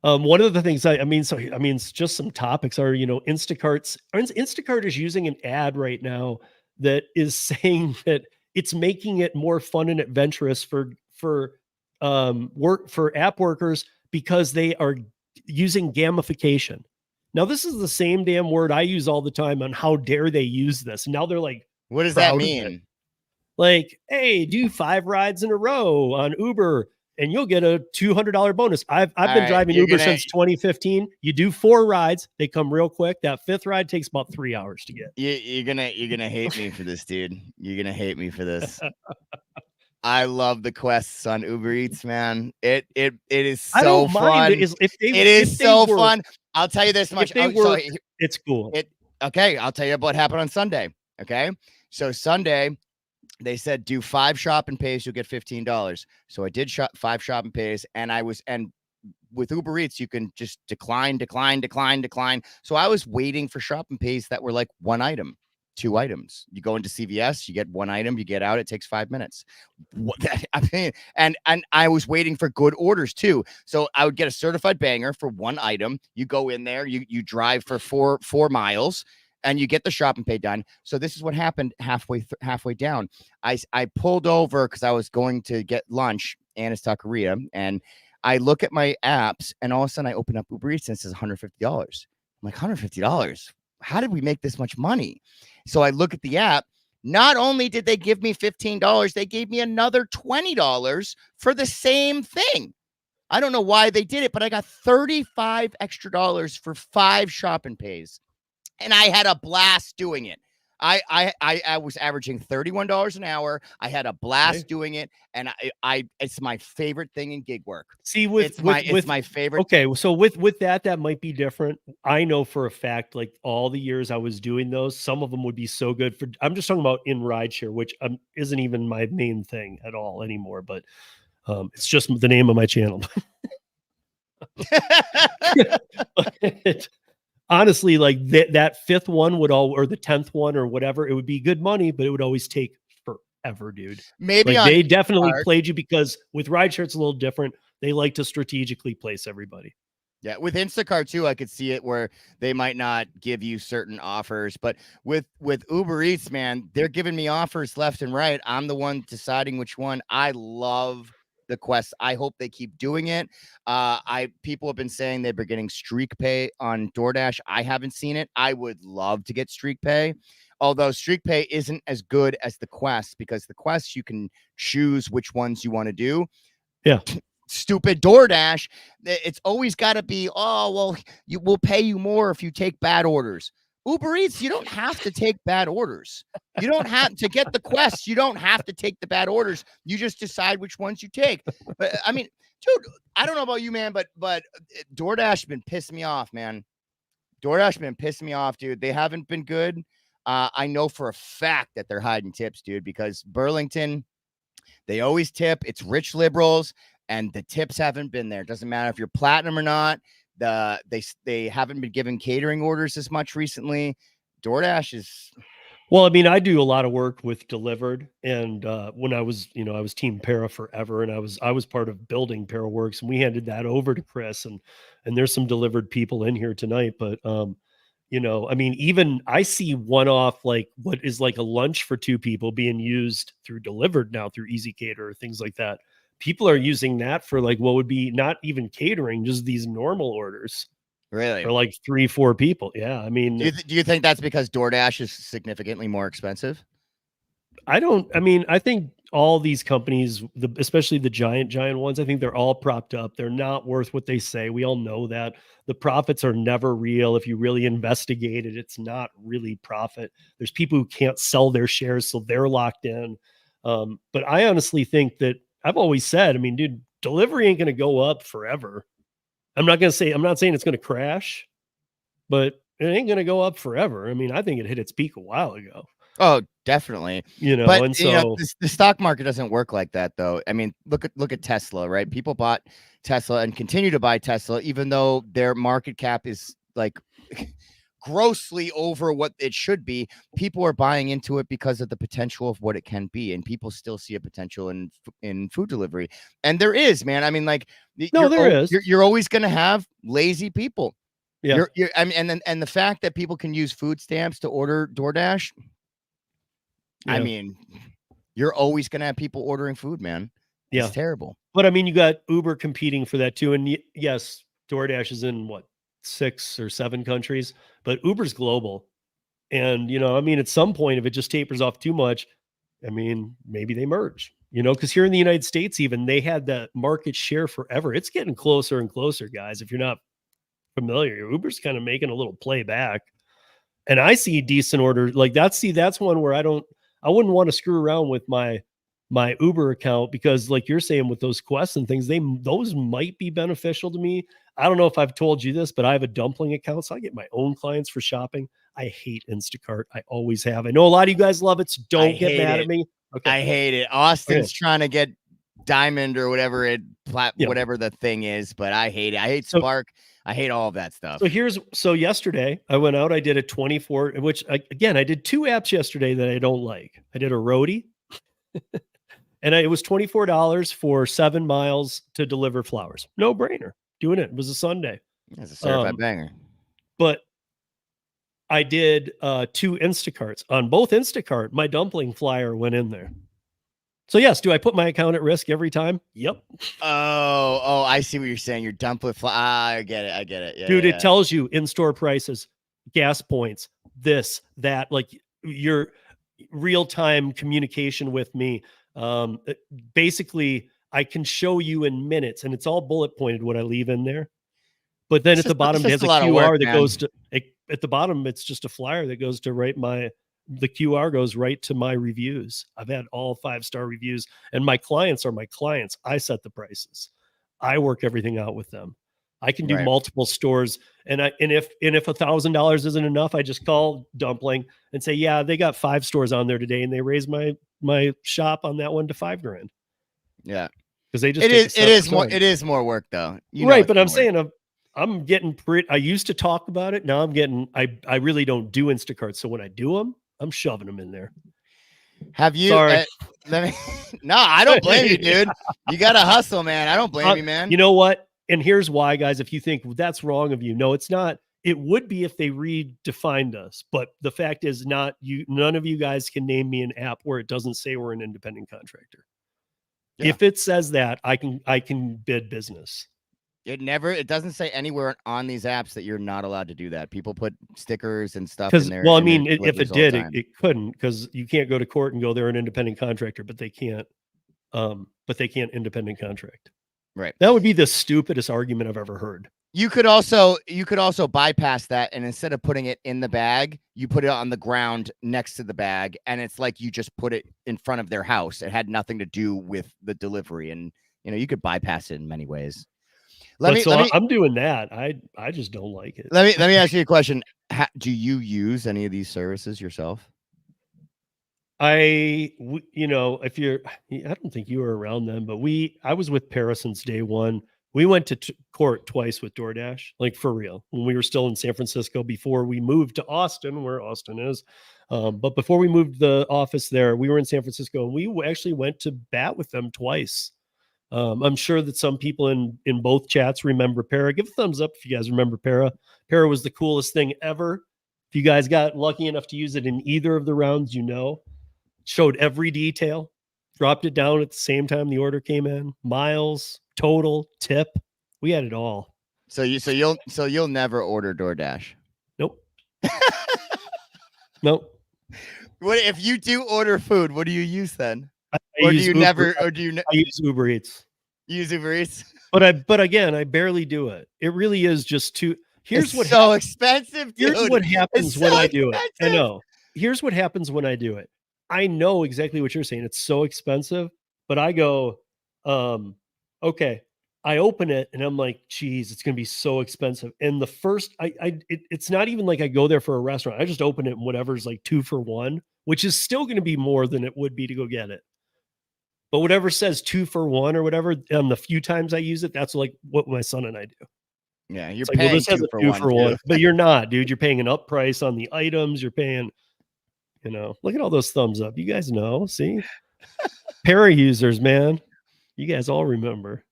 Speaker 2: One of the things it's just some topics are, Instacart is using an ad right now that is saying that it's making it more fun and adventurous for app workers because they are using gamification. Now, this is the same damn word I use all the time on how dare they use this. And now they're like
Speaker 1: What does that
Speaker 2: proud of it.
Speaker 1: mean?
Speaker 2: Like, hey, do 5 rides in a row on Uber and you'll get a $200 bonus. I've
Speaker 1: All
Speaker 2: been
Speaker 1: right,
Speaker 2: driving Uber since 2015. You do 4 rides, they come real quick. That 5th ride takes about 3 hours to get.
Speaker 1: you're gonna hate me for this, dude. You're gonna hate me for this. I love the quests on Uber Eats, man. It is
Speaker 2: I
Speaker 1: so
Speaker 2: don't mind
Speaker 1: fun.
Speaker 2: is if
Speaker 1: It
Speaker 2: if
Speaker 1: is
Speaker 2: they
Speaker 1: so
Speaker 2: work,
Speaker 1: fun. I'll tell you this much.
Speaker 2: if they
Speaker 1: Oh, so
Speaker 2: work, it's cool.
Speaker 1: okay. I'll tell you what happened on Sunday. Okay, so Sunday they said do 5 shop and pays, you'll get $15. So I did 5 shop and pays, and with Uber Eats, you can just decline. So I was waiting for shop and pays that were like 1 item, 2 items. You go into CVS, you get 1 item, you get out, it takes 5 minutes. I mean, and I was waiting for good orders too. So I would get a certified banger for 1 item. You go in there, you drive for 4 miles, and you get the shop and pay done. So this is what happened halfway down. I pulled over because I was going to get lunch, Anna's Taqueria, and I look at my apps, and all of a sudden I open up Uber Eats and it says $150. I'm like, $150? How did we make this much money? So I look at the app. Not only did they give me $15, they gave me another $20 for the same thing. I don't know why they did it, but I got 35 extra dollars for 5 shop and pays. And I had a blast doing it. I was averaging $31 an hour. I had a blast doing it, and I it's my favorite thing in gig work.
Speaker 2: See,
Speaker 1: It's my favorite.
Speaker 2: Okay, so with that might be different. I know for a fact, like all the years I was doing those, some of them would be so good for. I'm just talking about in rideshare, which isn't even my main thing at all anymore. But it's just the name of my channel. Honestly, like that 5th one would or the 10th one or whatever, it would be good money, but it would always take forever, dude.
Speaker 1: Maybe
Speaker 2: like
Speaker 1: on
Speaker 2: they definitely
Speaker 1: Instacart.
Speaker 2: played you because with rideshare it's a little different. They like to strategically place everybody.
Speaker 1: Yeah, with Instacart too, I could see it where they might not give you certain offers, but with Uber Eats, man, they're giving me offers left and right. I'm the one deciding which one. I love the quest. I hope they keep doing it. People have been saying they've been getting streak pay on DoorDash. I haven't seen it. I would love to get streak pay. Although streak pay isn't as good as the quest, because the quest you can choose which ones you want to do.
Speaker 2: Yeah.
Speaker 1: Stupid DoorDash, it's always got to be, oh, well, you will pay you more if you take bad orders. Uber Eats, you don't have to take bad orders. You don't have to get the quests. You don't have to take the bad orders. You just decide which ones you take. But I mean, dude, I don't know about you, man, but DoorDash been pissing me off, man. DoorDash been pissing me off, dude. They haven't been good. I know for a fact that they're hiding tips, dude, because Burlington, they always tip. It's rich liberals, and the tips haven't been there. It doesn't matter if you're platinum or not. They haven't been giving catering orders as much recently. DoorDash is.
Speaker 2: Well, I mean, I do a lot of work with Delivered, and when I was, I was Team Para forever, and I was part of building ParaWorks, and we handed that over to Chris, and there's some Delivered people in here tonight, but I mean, even I see one-off like what is like a lunch for 2 people being used through Delivered now through Easy Cater, things like that. People are using that for like what would be not even catering, just these normal orders.
Speaker 1: Really?
Speaker 2: For like 3-4 people. Yeah. I mean,
Speaker 1: do you think that's because DoorDash is significantly more expensive?
Speaker 2: I think all these companies, especially the giant ones, I think they're all propped up. They're not worth what they say. We all know that. The profits are never real. If you really investigate it, it's not really profit. There's people who can't sell their shares, so they're locked in. But I honestly think that I've always said, I mean, dude, delivery ain't going to go up forever. I'm not saying it's going to crash, but it ain't going to go up forever. I mean, I think it hit its peak a while ago.
Speaker 1: Oh, definitely.
Speaker 2: And
Speaker 1: you
Speaker 2: so
Speaker 1: know, the stock market doesn't work like that, though. I mean, look at Tesla, right? People bought Tesla and continue to buy Tesla, even though their market cap is like grossly over what it should be. People are buying into it because of the potential of what it can be, and people still see a potential in food delivery. And there is, man. I mean, like, you're always going to have lazy people.
Speaker 2: Yeah.
Speaker 1: I mean, and the fact that people can use food stamps to order DoorDash. Yeah. I mean, you're always going to have people ordering food, man.
Speaker 2: Yeah.
Speaker 1: It's terrible.
Speaker 2: But I mean, you got Uber competing for that too. And yes, DoorDash is in 6 or 7 countries, but Uber's global. And, I mean, at some point, if it just tapers off too much, I mean, maybe they merge, because here in the United States, even they had that market share forever. It's getting closer and closer, guys. If you're not familiar, Uber's kind of making a little play back. And I see decent orders like that. See, that's one where I wouldn't want to screw around with my Uber account, because like you're saying with those quests and things, those might be beneficial to me. I don't know if I've told you this, but I have a dumpling account, so I get my own clients for shopping. I hate Instacart. I always have. I know a lot of you guys love it, so don't get mad at me.
Speaker 1: Okay. I hate it. Austin's trying to get Diamond or whatever whatever the thing is, but I hate it. I hate Spark. I hate all of that stuff.
Speaker 2: So yesterday I went out, I did a 24, which again, I did 2 apps yesterday that I don't like. I did a roadie and it was $24 for 7 miles to deliver flowers. No brainer. Doing it. It was a Sunday.
Speaker 1: That's a certified banger.
Speaker 2: But I did 2 Instacarts. On both Instacart, my dumpling flyer went in there. So yes, do I put my account at risk every time? Yep.
Speaker 1: Oh, I see what you're saying. Your dumpling I get it. Yeah,
Speaker 2: dude, it tells you in-store prices, gas points, this, that, like your real-time communication with me. Basically, I can show you in minutes, and it's all bullet pointed what I leave in there. But then at the bottom, it has a QR that goes to at the bottom. It's just a flyer that goes to the QR goes right to my reviews. I've had all 5-star reviews, and my clients are my clients. I set the prices. I work everything out with them. I can do multiple stores, and if $1,000 isn't enough, I just call Dumpling and say, yeah, they got 5 stores on there today, and they raised my shop on that one to $5,000.
Speaker 1: Yeah,
Speaker 2: because they just
Speaker 1: it is more work though.
Speaker 2: Right, but I'm saying I'm getting I used to talk about it. Now I'm getting I really don't do Instacarts, so when I do them, I'm shoving them in there.
Speaker 1: Have you?
Speaker 2: Sorry.
Speaker 1: No, I don't blame you, dude. You got to hustle, man. I don't blame you, man.
Speaker 2: You know what? And here's why, guys. If you think that's wrong of you, no, it's not. It would be if they redefined us, but the fact is, none of you guys can name me an app where it doesn't say we're an independent contractor. Yeah. If it says that, I can bid business.
Speaker 1: It doesn't say anywhere on these apps that you're not allowed to do that. People put stickers and stuff
Speaker 2: in
Speaker 1: there.
Speaker 2: Well, I mean, if it did, it couldn't, because you can't go to court and go, they're an independent contractor, but they can't independent contract.
Speaker 1: Right.
Speaker 2: That would be the stupidest argument I've ever heard.
Speaker 1: You could also bypass that, and instead of putting it in the bag, you put it on the ground next to the bag, and it's like you just put it in front of their house. It had nothing to do with the delivery, and you could bypass it in many ways.
Speaker 2: I'm doing that. I just don't like it.
Speaker 1: Let me ask you a question. Do you use any of these services yourself?
Speaker 2: I don't think you were around then, but I was with Paris since day one. We went to court twice with DoorDash, like for real, when we were still in San Francisco before we moved to Austin, where Austin is. But before we moved the office there, we were in San Francisco, and we actually went to bat with them twice. I'm sure that some people in both chats remember Para. Give a thumbs up if you guys remember Para. Para was the coolest thing ever. If you guys got lucky enough to use it in either of the rounds, showed every detail, dropped it down at the same time the order came in, miles, total, tip. We had it all.
Speaker 1: So you'll never order DoorDash.
Speaker 2: Nope. Nope.
Speaker 1: What if you do order food? What do you use then?
Speaker 2: I
Speaker 1: or do you never, or do you
Speaker 2: I use Uber Eats.
Speaker 1: use Uber Eats?
Speaker 2: But again, I barely do it. It really is just too. Here's
Speaker 1: It's
Speaker 2: what
Speaker 1: so expensive, dude.
Speaker 2: Here's what
Speaker 1: It's
Speaker 2: happens
Speaker 1: so
Speaker 2: when I do it. I
Speaker 1: expensive.
Speaker 2: know. Here's what happens when I do it. I know exactly what you're saying. It's so expensive, but I go, okay. I open it and I'm like, geez, it's gonna be so expensive. And the first, it's not even like I go there for a restaurant. I just open it and whatever's like 2 for 1, which is still gonna be more than it would be to go get it. But whatever says 2 for 1 or whatever, the few times I use it, that's like what my son and I do.
Speaker 1: Yeah, you're
Speaker 2: It's like, well,
Speaker 1: paying
Speaker 2: this has
Speaker 1: 2
Speaker 2: a
Speaker 1: for
Speaker 2: 2
Speaker 1: 1
Speaker 2: for 1,
Speaker 1: too.
Speaker 2: but you're not, dude. You're paying an up price on the items. You're paying, look at all those thumbs up. You guys know, see? Para users, man. You guys all remember.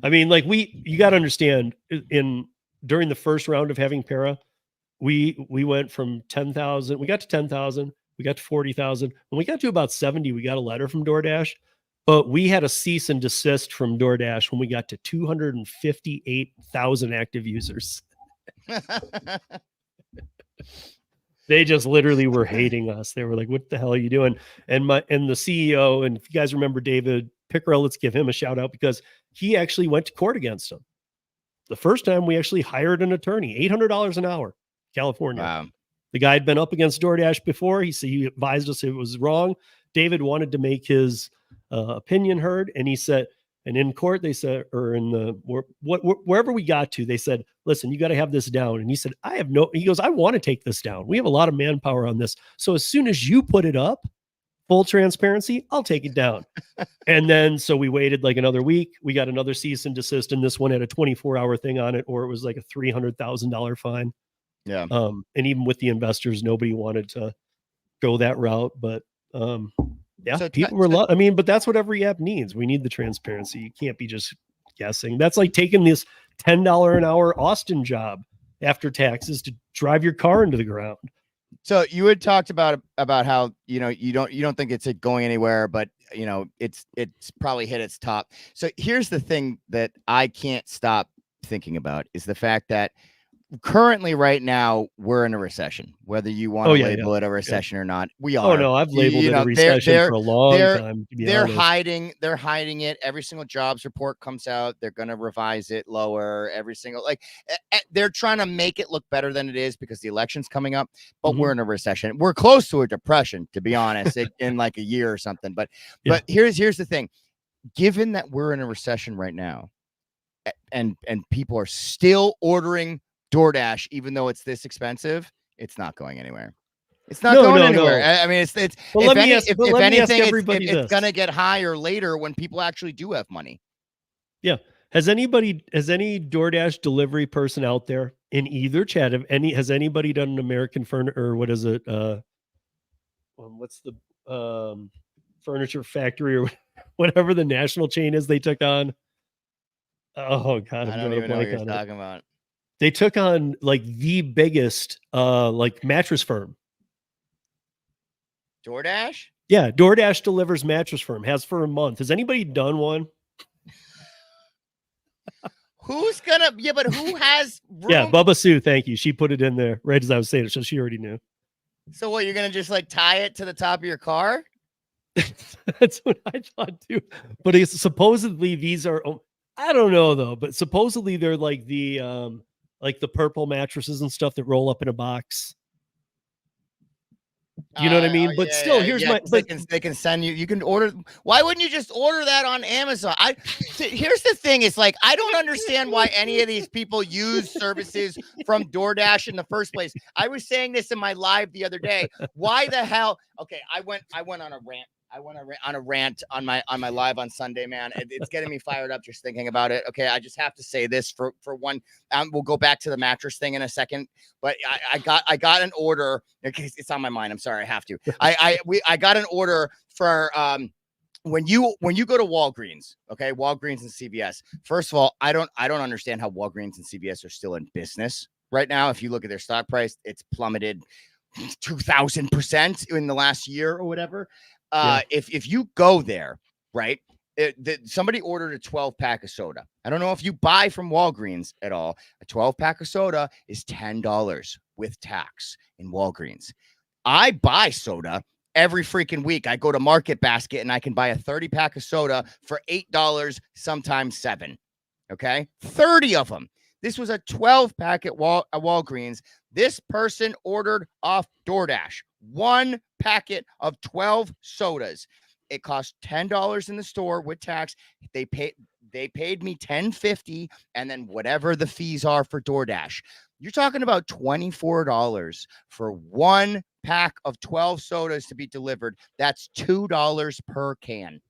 Speaker 2: I mean, like you got to understand during the first round of having Para, we went from 10,000, we got to 10,000, we got to 40,000. When we got to about 70, we got a letter from DoorDash, but we had a cease and desist from DoorDash when we got to 258,000 active users. They just literally were hating us. They were like, "What the hell are you doing?" And the CEO, and if you guys remember David Pickerel, let's give him a shout out because he actually went to court against him. The first time we actually hired an attorney, $800 an hour, California.
Speaker 1: Wow.
Speaker 2: The guy had been up against DoorDash before. He advised us it was wrong. David wanted to make his opinion heard, and he said, and in court they said, or in the wherever we got to, they said, "Listen, you got to have this down." And he said, He goes, "I want to take this down. We have a lot of manpower on this. So as soon as you put it up, full transparency, I'll take it down." And then so we waited like another week. We got another cease and desist, and this one had a 24-hour thing on it, or it was like a $300,000 fine.
Speaker 1: Yeah.
Speaker 2: And even with the investors, nobody wanted to go that route. But yeah,
Speaker 1: So
Speaker 2: people were. But that's what every app needs. We need the transparency. You can't be just guessing. That's like taking this $10 an hour Austin job after taxes to drive your car into the ground.
Speaker 1: So you had talked about how you don't think it's going anywhere, but it's probably hit its top. So here's the thing that I can't stop thinking about is the fact that currently right now we're in a recession, whether you want to label it a recession or not. We are.
Speaker 2: Oh no, I've labeled it a recession for a long time.
Speaker 1: They're hiding it. Every single jobs report comes out, they're going to revise it lower. Every single, they're trying to make it look better than it is because the election's coming up, but we're in a recession. We're close to a depression, to be honest, in like a year or something. But here's the thing. Given that we're in a recession right now and people are still ordering DoorDash, even though it's this expensive, it's not going anywhere. It's not going anywhere. I mean, it's. Well, if anything, it's going to get higher later when people actually do have money.
Speaker 2: Yeah. Has any DoorDash delivery person out there in either chat has anybody done an American furniture, or what is it? What's the furniture factory or whatever the national chain is they took on? Oh God,
Speaker 1: I don't even know what you're talking about.
Speaker 2: They took on like the biggest like mattress firm.
Speaker 1: DoorDash?
Speaker 2: Yeah, DoorDash delivers mattress firm, has for a month. Has anybody done one?
Speaker 1: Who's gonna but who has room?
Speaker 2: Yeah, Bubba Sue, thank you. She put it in there right as I was saying it, so she already knew.
Speaker 1: So what, you're gonna just like tie it to the top of your car?
Speaker 2: That's what I thought too. But it's supposedly these are, I don't know though, but supposedly they're like the purple mattresses and stuff that roll up in a box. You know what I mean? But still, here's
Speaker 1: they can send you. You can order. Why wouldn't you just order that on Amazon? Here's the thing: is like I don't understand why any of these people use services from DoorDash in the first place. I was saying this in my live the other day. Why the hell? Okay, I went on a rant. I went on a rant on my live on Sunday, man. It's getting me fired up just thinking about it. Okay, I just have to say this for one. We'll go back to the mattress thing in a second, but I got an order. It's on my mind. I'm sorry, I have to. I got an order for when you go to Walgreens, okay, Walgreens and CVS. First of all, I don't understand how Walgreens and CVS are still in business right now. If you look at their stock price, it's plummeted 2,000% in the last year or whatever. If you go there, right, somebody ordered a 12-pack of soda. I don't know if you buy from Walgreens at all. A 12-pack of soda is $10 with tax in Walgreens. I buy soda every freaking week. I go to Market Basket and I can buy a 30-pack of soda for $8, sometimes $7. Okay, 30 of them. This was a 12-pack at Walgreens. This person ordered off DoorDash 1 packet of 12 sodas. It cost $10 in the store with tax. They paid me $10.50, and then whatever the fees are for DoorDash. You're talking about $24 for 1 pack of 12 sodas to be delivered. That's $2 per can.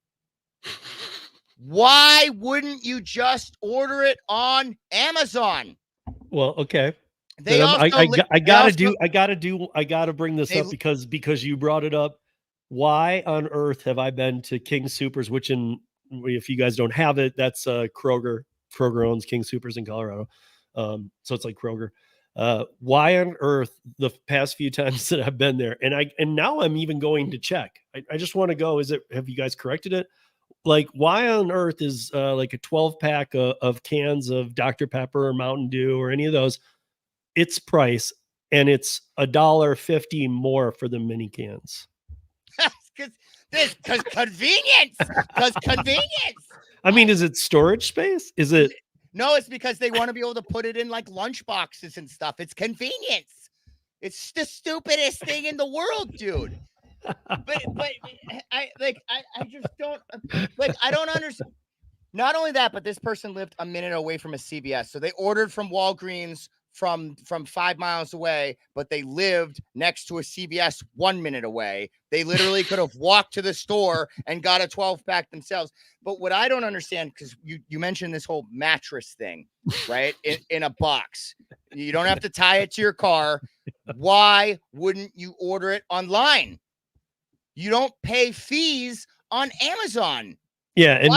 Speaker 1: Why wouldn't you just order it on Amazon?
Speaker 2: Well, okay.
Speaker 1: They
Speaker 2: I gotta bring this up because you brought it up. Why on earth have I been to King Soopers, which if you guys don't have it, that's Kroger. Kroger owns King Soopers in Colorado. So it's like Kroger. Why on earth the past few times that I've been there, and now I'm even going to check. I just want to go. Have you guys corrected it? Like, why on earth is like a 12-pack of cans of Dr. Pepper or Mountain Dew or any of those, its price, and it's $1.50 more for the mini cans?
Speaker 1: Because convenience. Because convenience.
Speaker 2: I mean, is it storage space? Is it?
Speaker 1: No, it's because they want to be able to put it in like lunch boxes and stuff. It's convenience. It's the stupidest thing in the world, dude. But I just don't like. I don't understand. Not only that, but this person lived a minute away from a CVS, so they ordered from Walgreens from 5 miles away, but they lived next to a CVS 1 minute away. They literally could have walked to the store and got a 12-pack themselves. But what I don't understand, because you mentioned this whole mattress thing, right? In a box, you don't have to tie it to your car. Why wouldn't you order it online? You don't pay fees on Amazon.
Speaker 2: Yeah, and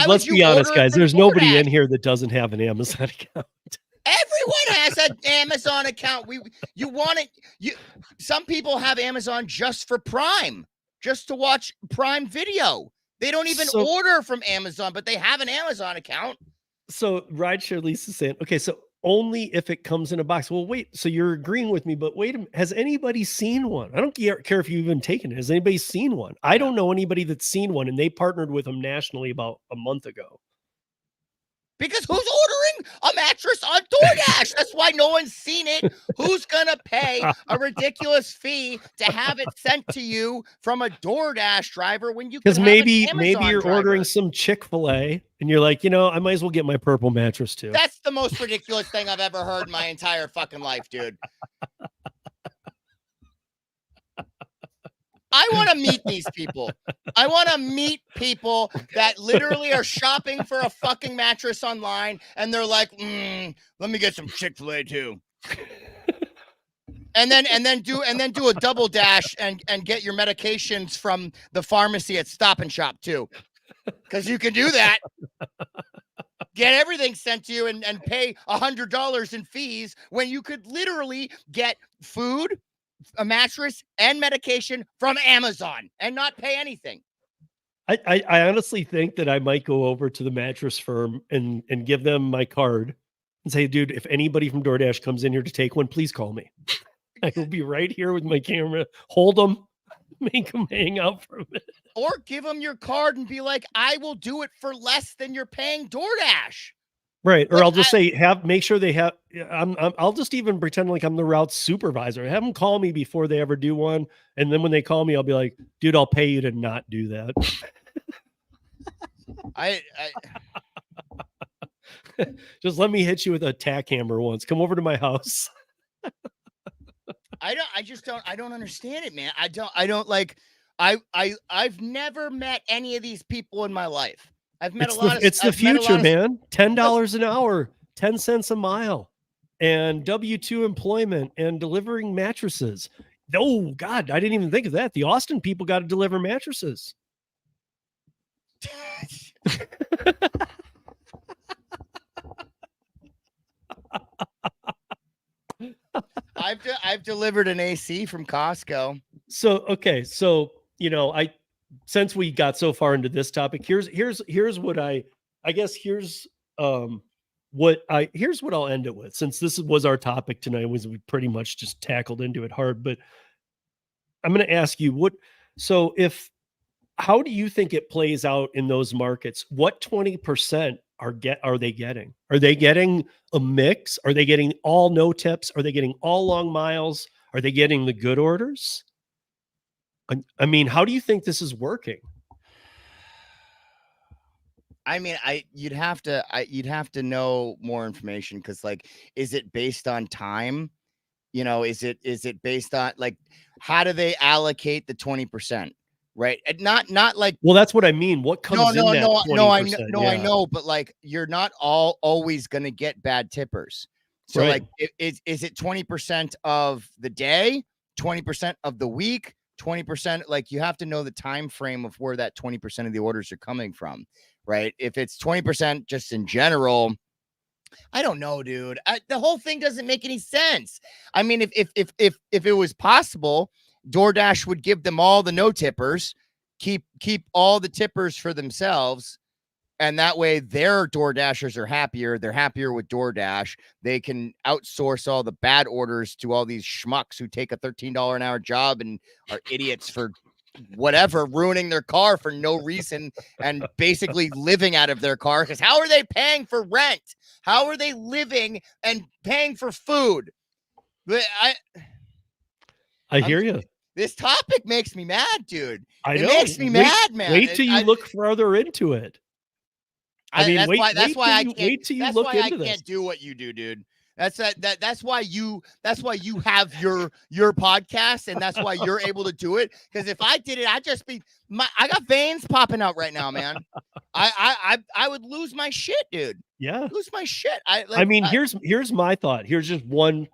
Speaker 2: let's be honest, guys. There's nobody in here that doesn't have an Amazon account.
Speaker 1: Everyone has an Amazon account. Some people have Amazon just for Prime, just to watch Prime Video. They don't even order from Amazon, but they have an Amazon account.
Speaker 2: So Rideshare Lisa's saying, okay, so only if it comes in a box. Well, wait, so you're agreeing with me, but wait a minute. Has anybody seen one? I don't care if you've even taken it. Has anybody seen one? I don't know anybody that's seen one, and they partnered with them nationally about a month ago.
Speaker 1: Because who's ordering a mattress on DoorDash? That's why no one's seen it. Who's going to pay a ridiculous fee to have it sent to you from a DoorDash driver when you can have
Speaker 2: maybe
Speaker 1: an Amazon
Speaker 2: you're
Speaker 1: driver?
Speaker 2: ordering some Chick-fil-A and you're like, I might as well get my purple mattress too.
Speaker 1: That's the most ridiculous thing I've ever heard in my entire fucking life, dude. I want to meet these people. I want to meet people that literally are shopping for a fucking mattress online, and they're like, let me get some Chick-fil-A too. and then do a double dash and get your medications from the pharmacy at Stop and Shop too. Because you can do that. Get everything sent to you and pay $100 in fees when you could literally get food, a mattress, and medication from Amazon and not pay anything.
Speaker 2: I honestly think that I might go over to the mattress firm and give them my card and say, dude, if anybody from DoorDash comes in here to take one, please call me. I will be right here with my camera, hold them, make them hang out for a minute.
Speaker 1: Or give them your card and be like, I will do it for less than you're paying DoorDash.
Speaker 2: Right. Or I'll just say, make sure they have, I'll just even pretend like I'm the route supervisor. Have them call me before they ever do one. And then when they call me, I'll be like, dude, I'll pay you to not do that. Just let me hit you with a tack hammer once. Come over to my house.
Speaker 1: I don't understand it, man. I've never met any of these people in my life.
Speaker 2: It's the future, man. $10 an hour, 10 cents a mile, and W-2 employment and delivering mattresses. Oh God, I didn't even think of that. The Austin people got to deliver mattresses.
Speaker 1: I've delivered an AC from Costco.
Speaker 2: So since we got so far into this topic, here's what here's what I'll end it with, since this was our topic tonight. We pretty much just tackled into it hard, but I'm going to ask you how do you think it plays out in those markets? What 20% are they getting? Are they getting a mix? Are they getting all no tips? Are they getting all long miles? Are they getting the good orders? I mean, how do you think this is working?
Speaker 1: I mean, you'd have to know more information, because like, is it based on time? Is it based on, like, how do they allocate the 20%? Right. And not like,
Speaker 2: Well, that's what I mean. What
Speaker 1: no,
Speaker 2: comes in
Speaker 1: no,
Speaker 2: that
Speaker 1: no, no,
Speaker 2: 20%?
Speaker 1: I
Speaker 2: Yeah.
Speaker 1: know, but like, you're not always gonna get bad tippers. So
Speaker 2: Right.
Speaker 1: like, is it 20% of the day, 20% of the week, 20%? Like, you have to know the time frame of where that 20% of the orders are coming from, right? If it's 20% just in general, I don't know, dude. The whole thing doesn't make any sense. I mean, if it was possible, DoorDash would give them all the no tippers, keep all the tippers for themselves, and that way their DoorDashers are happier. They're happier with DoorDash. They can outsource all the bad orders to all these schmucks who take a $13 an hour job and are idiots for whatever, ruining their car for no reason and basically living out of their car. Because how are they paying for rent? How are they living and paying for food?
Speaker 2: I hear you.
Speaker 1: This topic makes me mad, dude.
Speaker 2: I
Speaker 1: It
Speaker 2: know.
Speaker 1: makes me mad, man.
Speaker 2: Wait till you look further into it. I mean,
Speaker 1: That's why I
Speaker 2: into this.
Speaker 1: can't do what you do, dude. That's why you have your podcast, and that's why you're able to do it. Because if I did it, I'd just be I got veins popping out right now, man. I would lose my shit, dude.
Speaker 2: Yeah.
Speaker 1: Lose my shit.
Speaker 2: Here's my thought. Here's just one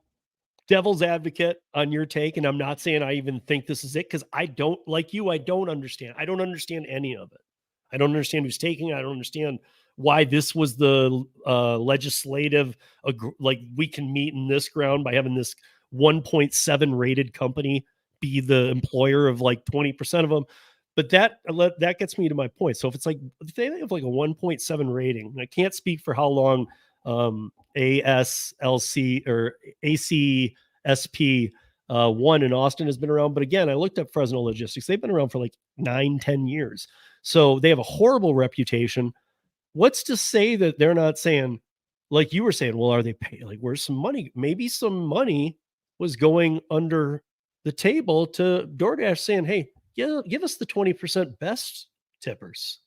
Speaker 2: devil's advocate on your take. And I'm not saying I even think this is it, because I don't, like you, I don't understand. I don't understand any of it. I don't understand who's taking it. I don't understand why this was the legislative, like, we can meet in this ground by having this 1.7 rated company be the employer of like 20% of them. But that gets me to my point. So if they have like a 1.7 rating, and I can't speak for how long ASLC or ACSP one in Austin has been around. But again, I looked up Fresno Logistics. They've been around for like 9-10 years. So they have a horrible reputation. What's to say that they're not saying, like you were saying, well, are they paying? Like, where's some money? Maybe some money was going under the table to DoorDash saying, hey, give us the 20% best tippers.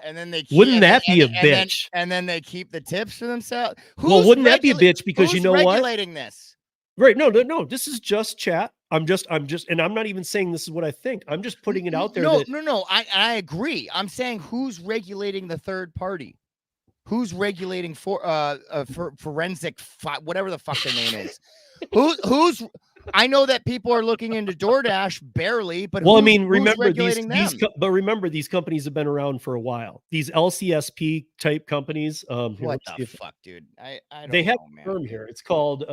Speaker 1: And then they
Speaker 2: wouldn't that be a bitch?
Speaker 1: And then they keep the tips for themselves.
Speaker 2: Well, wouldn't that be a bitch? Because you know what?
Speaker 1: Regulating this?
Speaker 2: Right. No. This is just chat. I'm just, and I'm not even saying this is what I think. I'm just putting it out there.
Speaker 1: No. I agree. I'm saying, who's regulating the third party? Who's regulating for forensic, whatever the fuck their name is? Who's? I know that people are looking into DoorDash barely, but
Speaker 2: well, I mean, remember
Speaker 1: them?
Speaker 2: These companies have been around for a while. These LCSP type companies.
Speaker 1: What the fuck, dude? I don't
Speaker 2: they have a term here. It's called.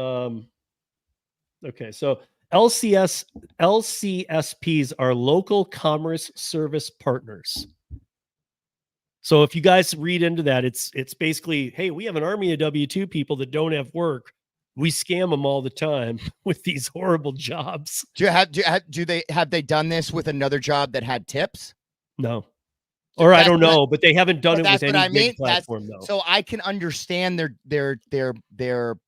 Speaker 2: Okay, so LCSPs are local commerce service partners. So if you guys read into that, it's basically, hey, we have an army of W-2 people that don't have work. We scam them all the time with these horrible jobs.
Speaker 1: Have they done this with another job that had tips?
Speaker 2: No. Or I don't know, but they haven't done it with any big platform though.
Speaker 1: So I can understand the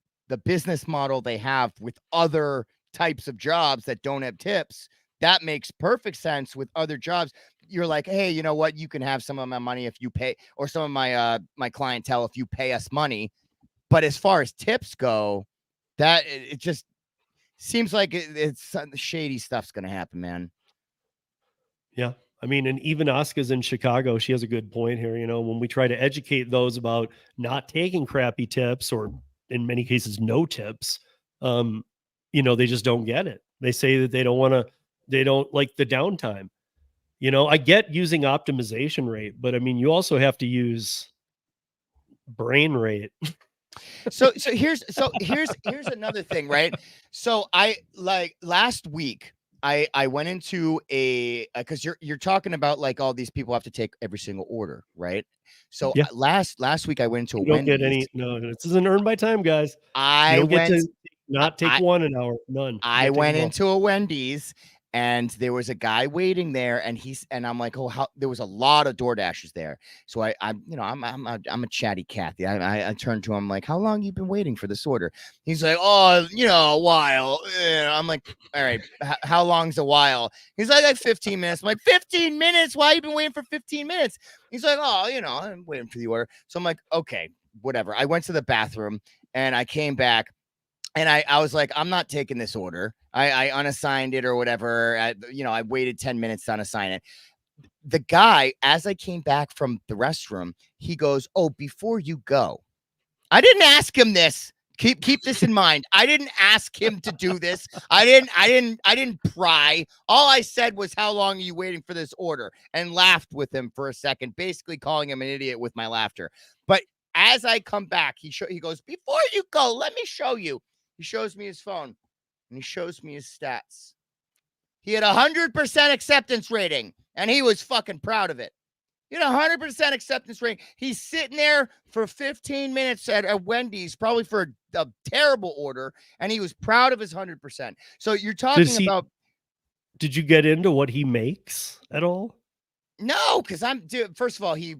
Speaker 1: business model they have with other types of jobs that don't have tips. That makes perfect sense with other jobs. You're like, hey, you know what? You can have some of my money if you pay, or some of my my clientele if you pay us money. But as far as tips go, that it just seems like it's shady stuff's gonna happen, man.
Speaker 2: Yeah. I mean, and even Asuka's in Chicago. She has a good point here. You know, when we try to educate those about not taking crappy tips, or in many cases, no tips, you know, they just don't get it. They say that they don't like the downtime. You know, I get using optimization rate, but I mean, you also have to use brain rate.
Speaker 1: So here's another thing, right? So I like last week I went into because you're talking about like all these people have to take every single order, right? So last week I went into a Wendy's.
Speaker 2: Get any, no, this isn't earned by time, guys.
Speaker 1: I went
Speaker 2: Not take one an hour. None.
Speaker 1: I went into a Wendy's and there was a guy waiting there, and I'm like, oh, there was a lot of DoorDashers there. So I'm a chatty Cathy. I turned to him like, how long you been waiting for this order? He's like, oh, a while. I'm like, all right, how long's a while? He's like 15 minutes. I'm like, 15 minutes? Why you been waiting for 15 minutes? He's like, oh, I'm waiting for the order. So I'm like, okay, whatever. I went to the bathroom and I came back. And I was like, I'm not taking this order. I unassigned it or whatever. I waited 10 minutes to unassign it. The guy, as I came back from the restroom, he goes, oh, before you go, I didn't ask him this. Keep this in mind. I didn't ask him to do this. I didn't pry. All I said was, how long are you waiting for this order? And laughed with him for a second, basically calling him an idiot with my laughter. But as I come back, he goes, before you go, let me show you. He shows me his phone and he shows me his stats. He had 100% acceptance rating and he was fucking proud of it. He had 100% acceptance rating. He's sitting there for 15 minutes at Wendy's, probably for a terrible order, and he was proud of his 100%. So you're talking about.
Speaker 2: Did you get into what he makes at all?
Speaker 1: No, because first of all, he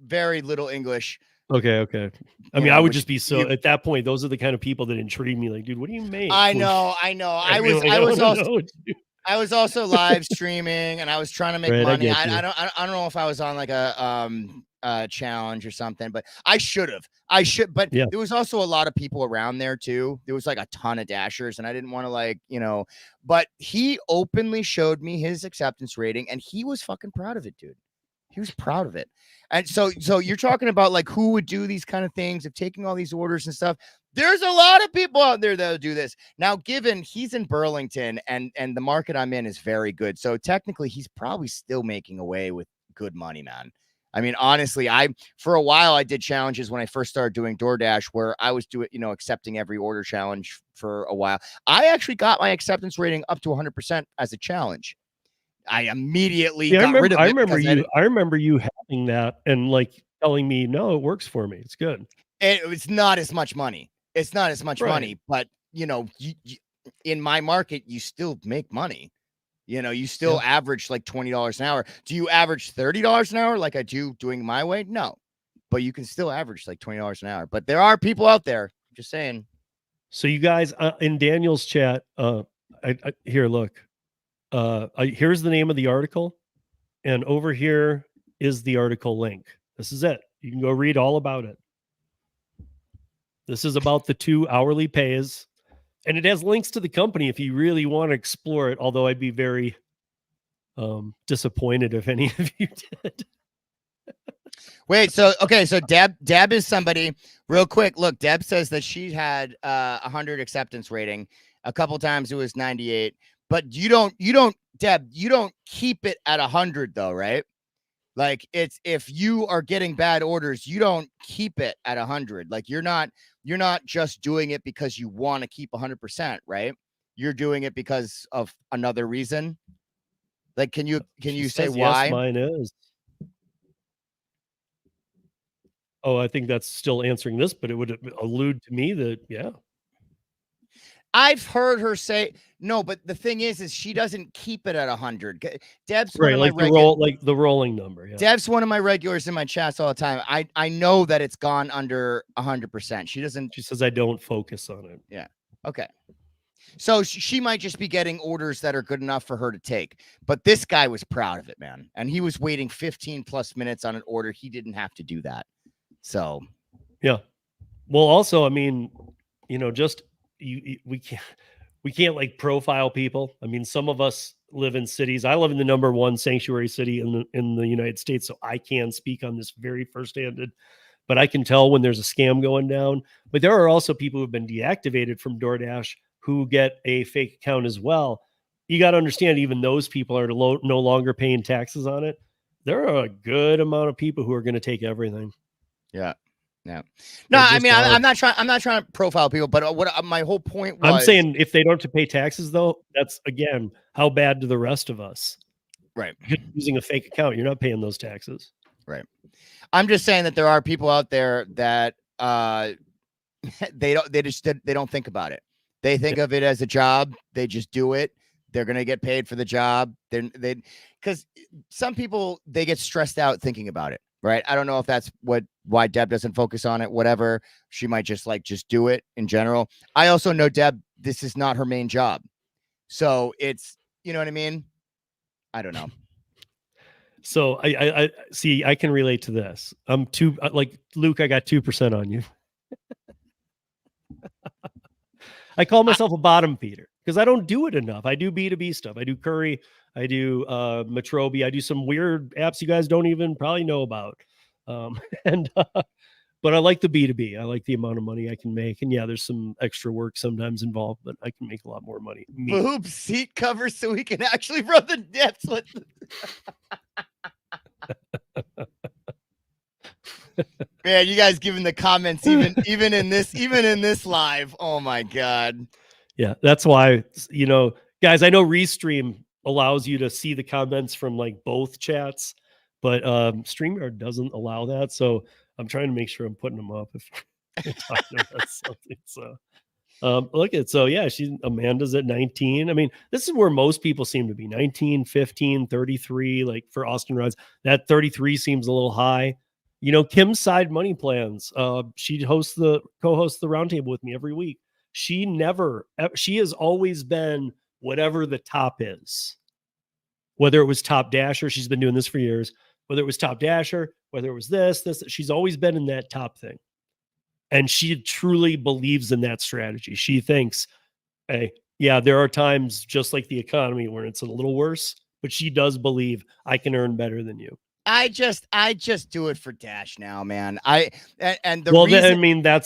Speaker 1: very little English.
Speaker 2: Okay. I mean, I would just be at that point, those are the kind of people that intrigue me. Like, dude, what do you make?
Speaker 1: I know. I was also live streaming and I was trying to make money. I don't know if I was on like a challenge or something, but I should. But there was also a lot of people around there too. There was like a ton of dashers and I didn't want to but he openly showed me his acceptance rating and he was fucking proud of it, dude. He was proud of it. And so you're talking about like who would do these kind of things of taking all these orders and stuff. There's a lot of people out there that'll do this. Now, given he's in Burlington and the market I'm in is very good. So technically he's probably still making away with good money, man. I mean, honestly, for a while I did challenges when I first started doing DoorDash where I was accepting every order challenge for a while. I actually got my acceptance rating up to 100% as a challenge. I immediately got rid of it.
Speaker 2: I remember you having that and like telling me, no, it works for me. It's good.
Speaker 1: It's not as much money. It's not as much money, but you, in my market, you still make money. You still average like $20 an hour. Do you average $30 an hour like I do doing my way? No, but you can still average like $20 an hour. But there are people out there. Just saying.
Speaker 2: So you guys in Daniel's chat, here, look. Here's the name of the article, and over here is the article link. This is it. You can go read all about it. This is about the 2 hourly pays, and it has links to the company if you really want to explore it, although I'd be very disappointed if any of you did.
Speaker 1: Wait, so Deb is somebody real quick. Look, Deb says that she had 100 acceptance rating. A couple times it was 98. But Deb, you don't keep it at 100 though, right? Like if you are getting bad orders, you don't keep it at 100. Like you're not just doing it because you want to keep 100%, right? You're doing it because of another reason. Like, can you say why?
Speaker 2: Yes, mine is. Oh, I think that's still answering this, but it would allude to me that, yeah.
Speaker 1: I've heard her say no, but the thing is she doesn't keep it at 100. Deb's
Speaker 2: right, like the rolling number. Yeah.
Speaker 1: Deb's one of my regulars in my chats all the time. I know that it's gone under 100%. She doesn't.
Speaker 2: She says I don't focus on it.
Speaker 1: Yeah. Okay. So she might just be getting orders that are good enough for her to take. But this guy was proud of it, man, and he was waiting 15 plus minutes on an order. He didn't have to do that. So.
Speaker 2: Yeah. Well, also, I mean, just. We can't like profile people. I mean, some of us live in cities. I live in the number one sanctuary city in the United States, so I can speak on this very first-handed. But I can tell when there's a scam going down. But there are also people who've been deactivated from DoorDash who get a fake account as well. You got to understand, even those people are no longer paying taxes on it. There are a good amount of people who are going to take everything.
Speaker 1: Yeah. Yeah. No, I mean, I'm not trying to profile people, but what my whole point was,
Speaker 2: I'm saying if they don't have to pay taxes, though, that's again, how bad to the rest of us?
Speaker 1: Right.
Speaker 2: You're using a fake account, you're not paying those taxes.
Speaker 1: Right. I'm just saying that there are people out there that they don't think about it. They think of it as a job. They just do it. They're going to get paid for the job. Because some people, they get stressed out thinking about it, right? I don't know if that's why Deb doesn't focus on it, whatever. She might just do it in general. I also know Deb, this is not her main job. So it's, you know what I mean? I don't know.
Speaker 2: So I see, I can relate to this. I'm too, like Luke, I got 2% on you. I call myself a bottom feeder because I don't do it enough. I do B2B stuff. I do Curry. I do Metrobi. I do some weird apps you guys don't even probably know about. And but I like the B2B. I like the amount of money I can make. And yeah, there's some extra work sometimes involved, but I can make a lot more money.
Speaker 1: Boob seat cover so we can actually run the depths. Man, you guys giving the comments even in this live. Oh my God.
Speaker 2: Yeah, that's why, guys, I know Restream allows you to see the comments from like both chats, but StreamYard doesn't allow that. So I'm trying to make sure I'm putting them up if you're talking about something. So look at, so yeah, Amanda's at 19. I mean, this is where most people seem to be 19, 15, 33, like for Austin Rods, that 33 seems a little high. Kim's Side Money Plans. She co-hosts the roundtable with me every week. She has always been whatever the top is, whether it was Top Dasher. She's been doing this for years, whether it was Top Dasher, whether it was this, she's always been in that top thing. And she truly believes in that strategy. She thinks, hey, yeah, there are times just like the economy where it's a little worse, but she does believe I can earn better than you.
Speaker 1: I just do it for Dash now, man.
Speaker 2: That's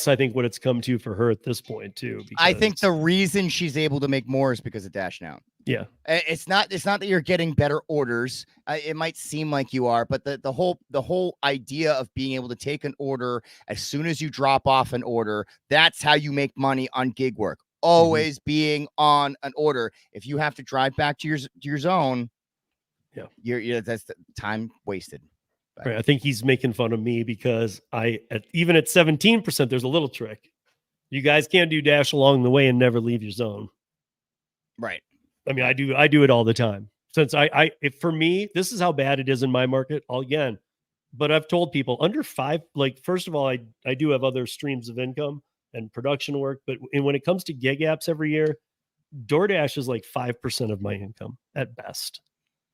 Speaker 2: I think what it's come to for her at this point too.
Speaker 1: I think the reason she's able to make more is because of Dash now.
Speaker 2: Yeah,
Speaker 1: it's not that you're getting better orders. It might seem like you are, but the whole idea of being able to take an order as soon as you drop off an order, that's how you make money on gig work. Always being on an order. If you have to drive back to your zone, yeah, that's the time wasted.
Speaker 2: Right. I think he's making fun of me because even at 17%, there's a little trick. You guys can't do Dash along the way and never leave your zone.
Speaker 1: Right.
Speaker 2: I mean, I do it all the time. Since for me, this is how bad it is in my market. But I've told people under 5, like, first of all, I do have other streams of income and production work, but when it comes to gig apps every year, DoorDash is like 5% of my income at best.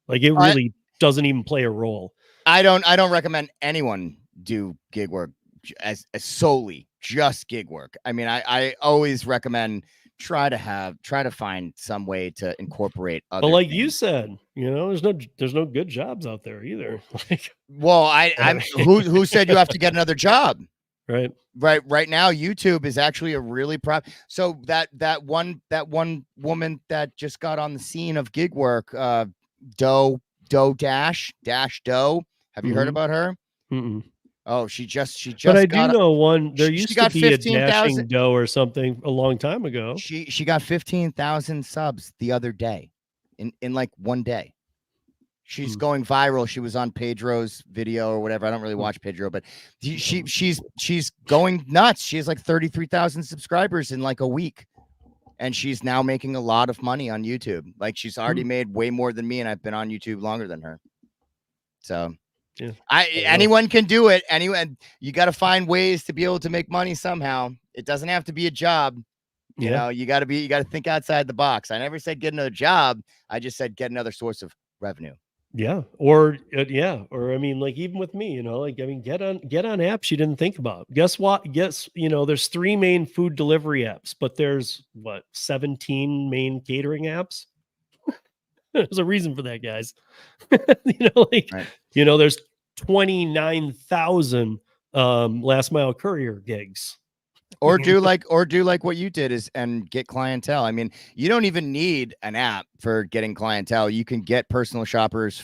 Speaker 2: Like, it really doesn't even play a role.
Speaker 1: I don't recommend anyone do gig work as solely just gig work. I mean, I always recommend try to find some way to incorporate other
Speaker 2: but like
Speaker 1: things. You
Speaker 2: said, there's no good jobs out there either.
Speaker 1: Well, I'm who said you have to get another job?
Speaker 2: Right
Speaker 1: now, YouTube is actually a really so that one woman that just got on the scene of gig work, Dash Doe. Have you heard about her?
Speaker 2: Mm-mm.
Speaker 1: Oh, she just.
Speaker 2: But I do know one. There used to be a
Speaker 1: 15,000
Speaker 2: Doe or something a long time ago.
Speaker 1: She got 15,000 subs the other day, in like one day. She's going viral. She was on Pedro's video or whatever. I don't really watch Pedro, but she's going nuts. She has like 33,000 subscribers in like a week, and she's now making a lot of money on YouTube. Like, she's already made way more than me, and I've been on YouTube longer than her. So, yeah, anyone can do it. Anyone, you got to find ways to be able to make money somehow. It doesn't have to be a job. You know, you got to think outside the box. I never said get another job. I just said get another source of revenue.
Speaker 2: Yeah. Or I mean, like, even with me, like, I mean, get on apps you didn't think about. Guess what? There's 3 main food delivery apps, but there's 17 main catering apps. There's a reason for that, guys. There's 29,000 last mile courier gigs.
Speaker 1: Or do like what you did and get clientele. I mean, you don't even need an app for getting clientele. You can get personal shoppers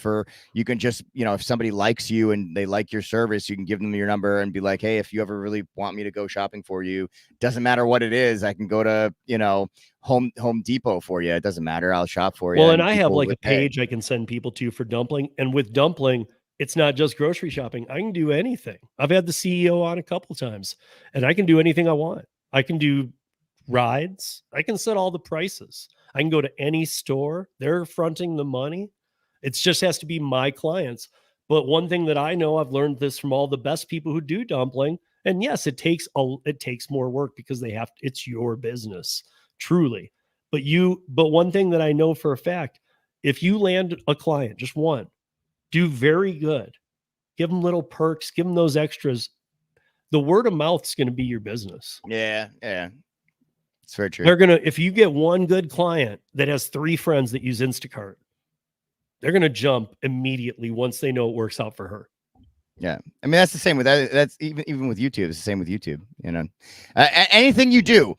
Speaker 1: you can just, if somebody likes you and they like your service, you can give them your number and be like, hey, if you ever really want me to go shopping for you, doesn't matter what it is, I can go to, Home Depot for you. It doesn't matter. I'll shop for you.
Speaker 2: Well, and I have like a page I can send people to for Dumpling. And with Dumpling, it's not just grocery shopping. I can do anything. I've had the CEO on a couple times, and I can do anything I want. I can do rides. I can set all the prices. I can go to any store. They're fronting the money. It just has to be my clients. But one thing that I know, I've learned this from all the best people who do dumpling. And yes, it takes more work because it's your business, truly. But one thing that I know for a fact, if you land a client, just one, do very good. Give them little perks, give them those extras. The word of mouth is going to be your business.
Speaker 1: Yeah. It's very true.
Speaker 2: If you get one good client that has 3 friends that use Instacart, they're going to jump immediately once they know it works out for her.
Speaker 1: Yeah. I mean, that's the same with that. That's even with YouTube. It's the same with YouTube. You know, anything you do,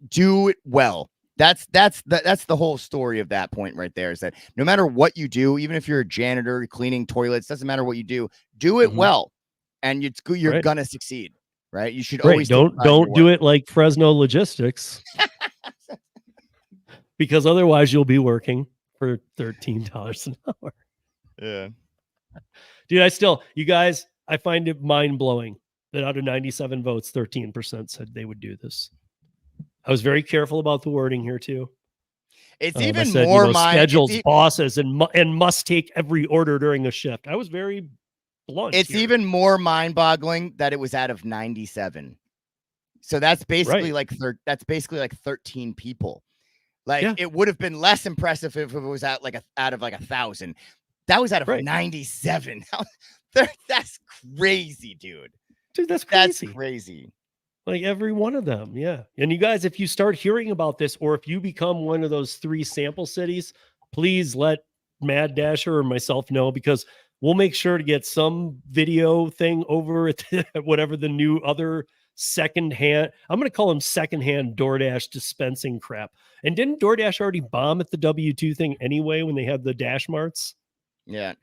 Speaker 1: do it well. That's the whole story of that point right there, is that no matter what you do, even if you're a janitor cleaning toilets, doesn't matter what you do it well, and you're
Speaker 2: right.
Speaker 1: gonna succeed, right? You should always
Speaker 2: don't do it like Fresno Logistics, because otherwise you'll be working for $13 an hour.
Speaker 1: Yeah,
Speaker 2: dude, you guys, I find it mind blowing that out of 97 votes, 13% said they would do this. I was very careful about the wording here too.
Speaker 1: It's even more
Speaker 2: schedules, bosses, and must take every order during a shift. I was very blunt.
Speaker 1: It's even more mind-boggling that it was out of 97. So that's basically like 13 people. Like it would have been less impressive if it was out of 1,000. That was out of 97. That's crazy, dude.
Speaker 2: Dude, that's crazy.
Speaker 1: That's crazy.
Speaker 2: Like every one of them. Yeah. And you guys, if you start hearing about this, or if you become one of those 3 sample cities, please let Mad Dasher or myself know, because we'll make sure to get some video thing over at whatever the new other secondhand, I'm going to call them secondhand DoorDash dispensing crap. And didn't DoorDash already bomb at the W2 thing anyway when they had the Dash Marts?
Speaker 1: Yeah.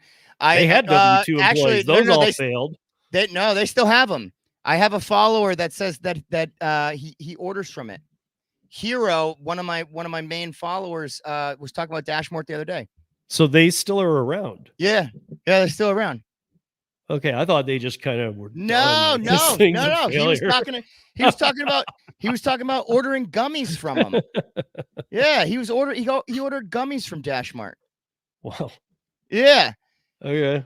Speaker 2: They had W2 employees.
Speaker 1: Actually,
Speaker 2: those all failed.
Speaker 1: They still have them. I have a follower that says that he orders from it. Hero, one of my main followers, was talking about Dashmart the other day. So
Speaker 2: they still are around.
Speaker 1: Yeah, they're still around.
Speaker 2: Okay, I thought they just kind of were.
Speaker 1: No. He was talking about ordering gummies from him. Yeah, he ordered gummies from Dashmart.
Speaker 2: Wow.
Speaker 1: Yeah.
Speaker 2: Okay.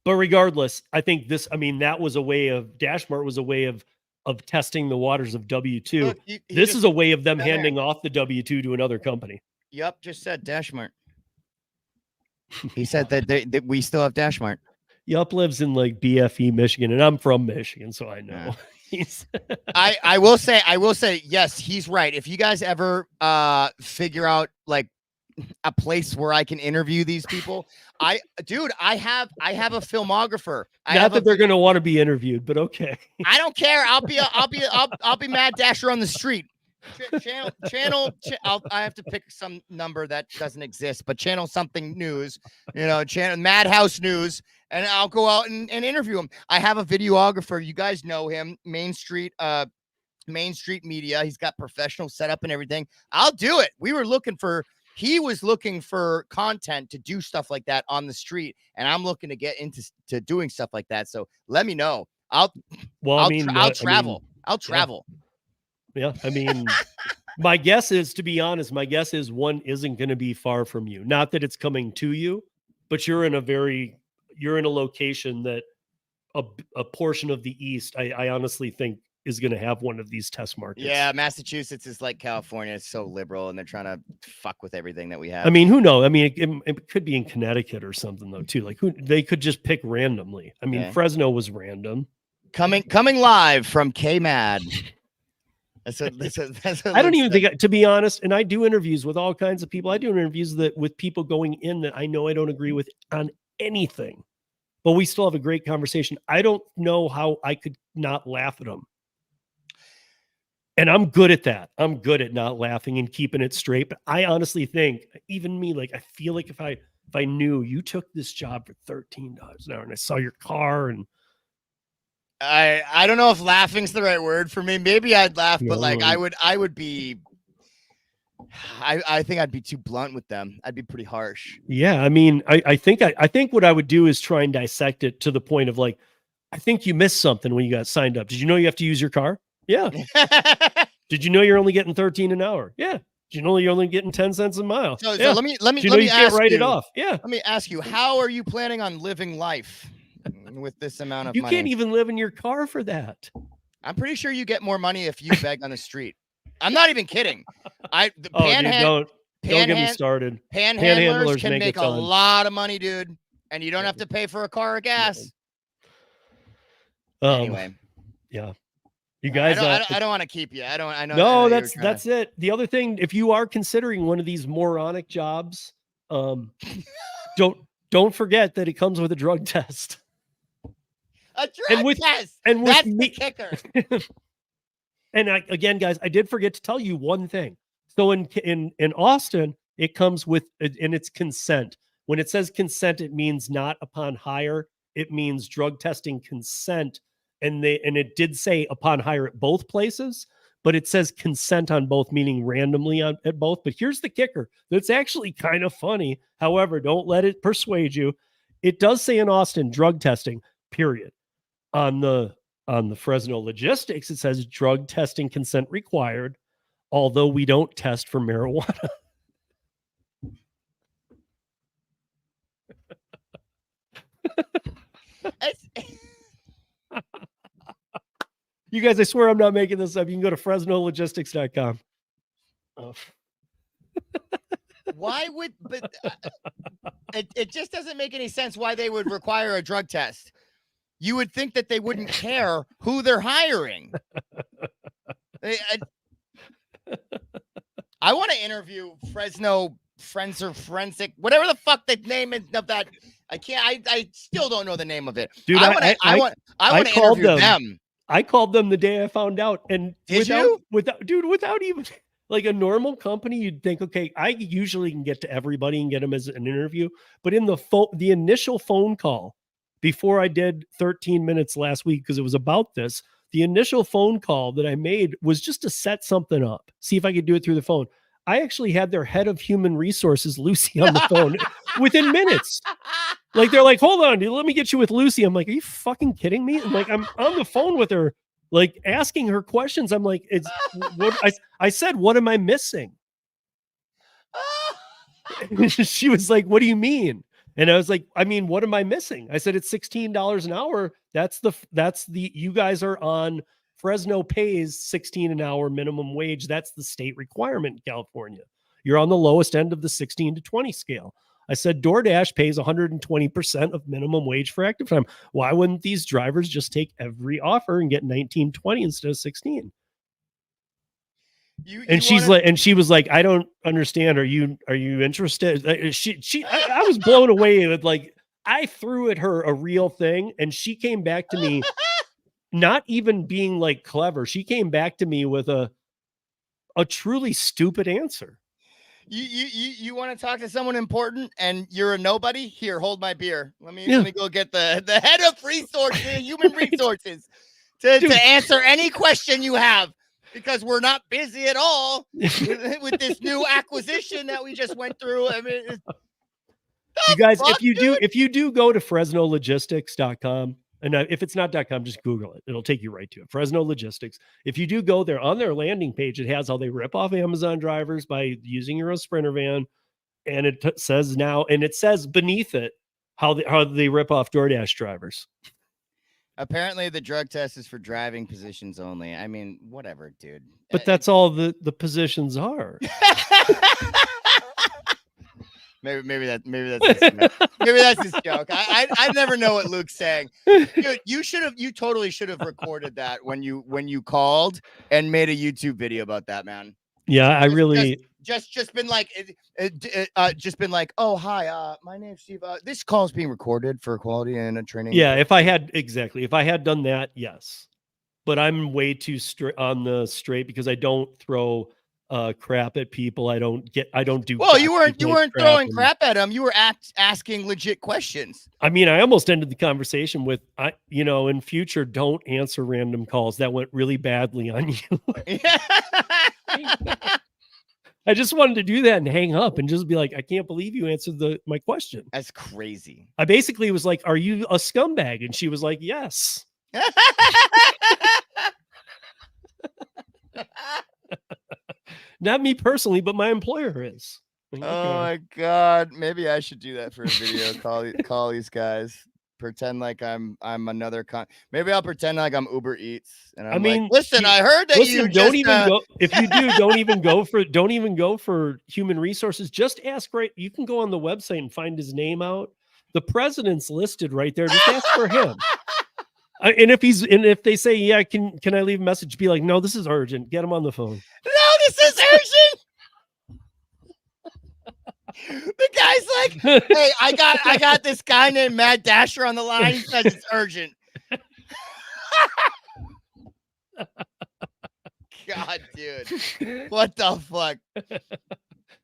Speaker 2: But regardless, I think that was a way of Dashmart was a way of testing the waters of W2. Look, this is a way of them handing off the W2 to another company.
Speaker 1: Yep, just said Dashmart. He said that we still have Dashmart.
Speaker 2: Yup lives in like BFE, Michigan, and I'm from Michigan, so I know.
Speaker 1: Yeah. I will say, yes, he's right. If you guys ever figure out like a place where I can interview these people, I have a filmographer.
Speaker 2: Not that they're going to want to be interviewed, but okay.
Speaker 1: I don't care. I'll be Mad Dasher on the street. Channel. I have to pick some number that doesn't exist, but channel something news, channel Madhouse News, and I'll go out and interview him. I have a videographer. You guys know him, Main Street Media. He's got professional setup and everything. I'll do it. He was looking for content to do stuff like that on the street, and I'm looking to get into doing stuff like that. So let me know. I'll travel.
Speaker 2: Yeah, I mean, my guess is one isn't going to be far from you. Not that it's coming to you, but you're in a location that a portion of the East, I honestly think, is going to have one of these test markets.
Speaker 1: Yeah, Massachusetts is like California. It's so liberal, and they're trying to fuck with everything that we have.
Speaker 2: I mean, who knows? I mean, it could be in Connecticut or something though, too. Like they could just pick randomly. I mean, Fresno was random.
Speaker 1: Coming live from K-Mad.
Speaker 2: I don't even think, to be honest, and I do interviews with all kinds of people. I do interviews with people going in that I know I don't agree with on anything, but we still have a great conversation. I don't know how I could not laugh at them. And I'm good at that. I'm good at not laughing and keeping it straight. But I honestly think, even me, like, I feel like if I knew you took this job for $13 an hour and I saw your car, and
Speaker 1: I don't know if laughing's the right word for me. Maybe I'd laugh, but like I would be. I think I'd be too blunt with them. I'd be pretty harsh.
Speaker 2: Yeah, I mean, I think what I would do is try and dissect it to the point of like, I think you missed something when you got signed up. Did you know you have to use your car? Yeah. Did you know you're only getting 13 an hour? Yeah. Did you know you're only getting 10 cents a mile?
Speaker 1: So
Speaker 2: yeah.
Speaker 1: let me
Speaker 2: Did you know you can't write it off? Yeah.
Speaker 1: Let me ask you, how are you planning on living life with this amount of
Speaker 2: You
Speaker 1: money?
Speaker 2: can't even live in your car for that.
Speaker 1: I'm pretty sure you get more money if you beg on the street. I'm not even kidding.
Speaker 2: Dude, don't get me started.
Speaker 1: Panhandlers can make a lot of money, dude, and you don't have to pay for a car or gas. Anyway,
Speaker 2: yeah. You guys,
Speaker 1: I don't want to keep you. I know.
Speaker 2: No, that's it. The other thing, if you are considering one of these moronic jobs, don't forget that it comes with a drug test.
Speaker 1: A drug test. And that's the kicker.
Speaker 2: And again, guys, I did forget to tell you one thing. So in Austin, it comes with, and it's consent. When it says consent, it means not upon hire. It means drug testing consent. And it did say upon hire at both places, but it says consent on both, meaning randomly at both. But here's the kicker. That's actually kind of funny. However, don't let it persuade you. It does say in Austin, drug testing, period. On the Fresno Logistics, it says drug testing consent required, although we don't test for marijuana. You guys, I swear I'm not making this up. You can go to FresnoLogistics.com. Oh.
Speaker 1: Why would, but it just doesn't make any sense why they would require a drug test. You would think that they wouldn't care who they're hiring. I want to interview Fresno Forensic, whatever the fuck the name is of that. I still don't know the name of it.
Speaker 2: Dude,
Speaker 1: I want to interview them.
Speaker 2: I called them the day I found out. And without even like a normal company, you'd think, okay, I usually can get to everybody and get them as an interview. But in the initial phone call, before I did 13 minutes last week, because it was about this, the initial phone call that I made was just to set something up, see if I could do it through the phone. I actually had their head of human resources, Lucy, on the phone within minutes. Like, they're like, hold on, dude, let me get you with Lucy. I'm like, are you fucking kidding me? And like, I'm on the phone with her, like asking her questions. I'm like, I said, what am I missing? She was like, what do you mean? And I was like, I mean, what am I missing? I said, it's $16 an hour. That's the, you guys are on, Fresno pays $16 an hour minimum wage. That's the state requirement in California. You're on the lowest end of the 16 to 20 scale. I said, DoorDash pays 120% of minimum wage for active time. Why wouldn't these drivers just take every offer and get 19.20 instead of 16? She was like, I don't understand. Are you interested? I was blown away with, like, I threw at her a real thing, and she came back to me, not even being like clever. She came back to me with a truly stupid answer.
Speaker 1: You want to talk to someone important and you're a nobody? Here, hold my beer. Let me go get the head of resources, human resources, to answer any question you have, because we're not busy at all with this new acquisition that we just went through. I mean,
Speaker 2: you guys, if you do go to FresnoLogistics.com, and if it's not .com, just Google it. It'll take you right to it. Fresno Logistics. If you do go there, on their landing page, it has how they rip off Amazon drivers by using your own Sprinter van. And it says now, and it says beneath it, how they rip off DoorDash drivers.
Speaker 1: Apparently the drug test is for driving positions only. I mean, whatever, dude.
Speaker 2: But that's all the positions are.
Speaker 1: Maybe that's his joke. I never know what Luke's saying. Dude, you totally should have recorded that when you called and made a YouTube video about that, man.
Speaker 2: Yeah, I really
Speaker 1: just been like, oh, hi, my name's Steve. This call is being recorded for quality and training.
Speaker 2: Yeah, if I had done that, yes. But I'm way too on the straight because I don't throw crap at people. I don't do.
Speaker 1: Well, you weren't throwing crap at them. You were asking legit questions.
Speaker 2: I mean, I almost ended the conversation with, in future, don't answer random calls. That went really badly on you. I just wanted to do that and hang up and just be like, I can't believe you answered my question.
Speaker 1: That's crazy.
Speaker 2: I basically was like, are you a scumbag? And she was like, yes. Not me personally, but my employer is.
Speaker 1: Oh my God. Maybe I should do that for a video. Call these guys. Pretend like I'm another maybe I'll pretend like I'm Uber Eats and I'm like, listen, I heard that you
Speaker 2: don't even go. If you do, don't even go for human resources. Just ask, right? You can go on the website and find his name out. The president's listed right there. Just ask for him. And if they say, yeah, can I leave a message? Be like, no, this is urgent. Get him on the phone.
Speaker 1: No, this is urgent. The guy's like, hey, I got this guy named Mad Dasher on the line. He says it's urgent. God, dude. What the fuck?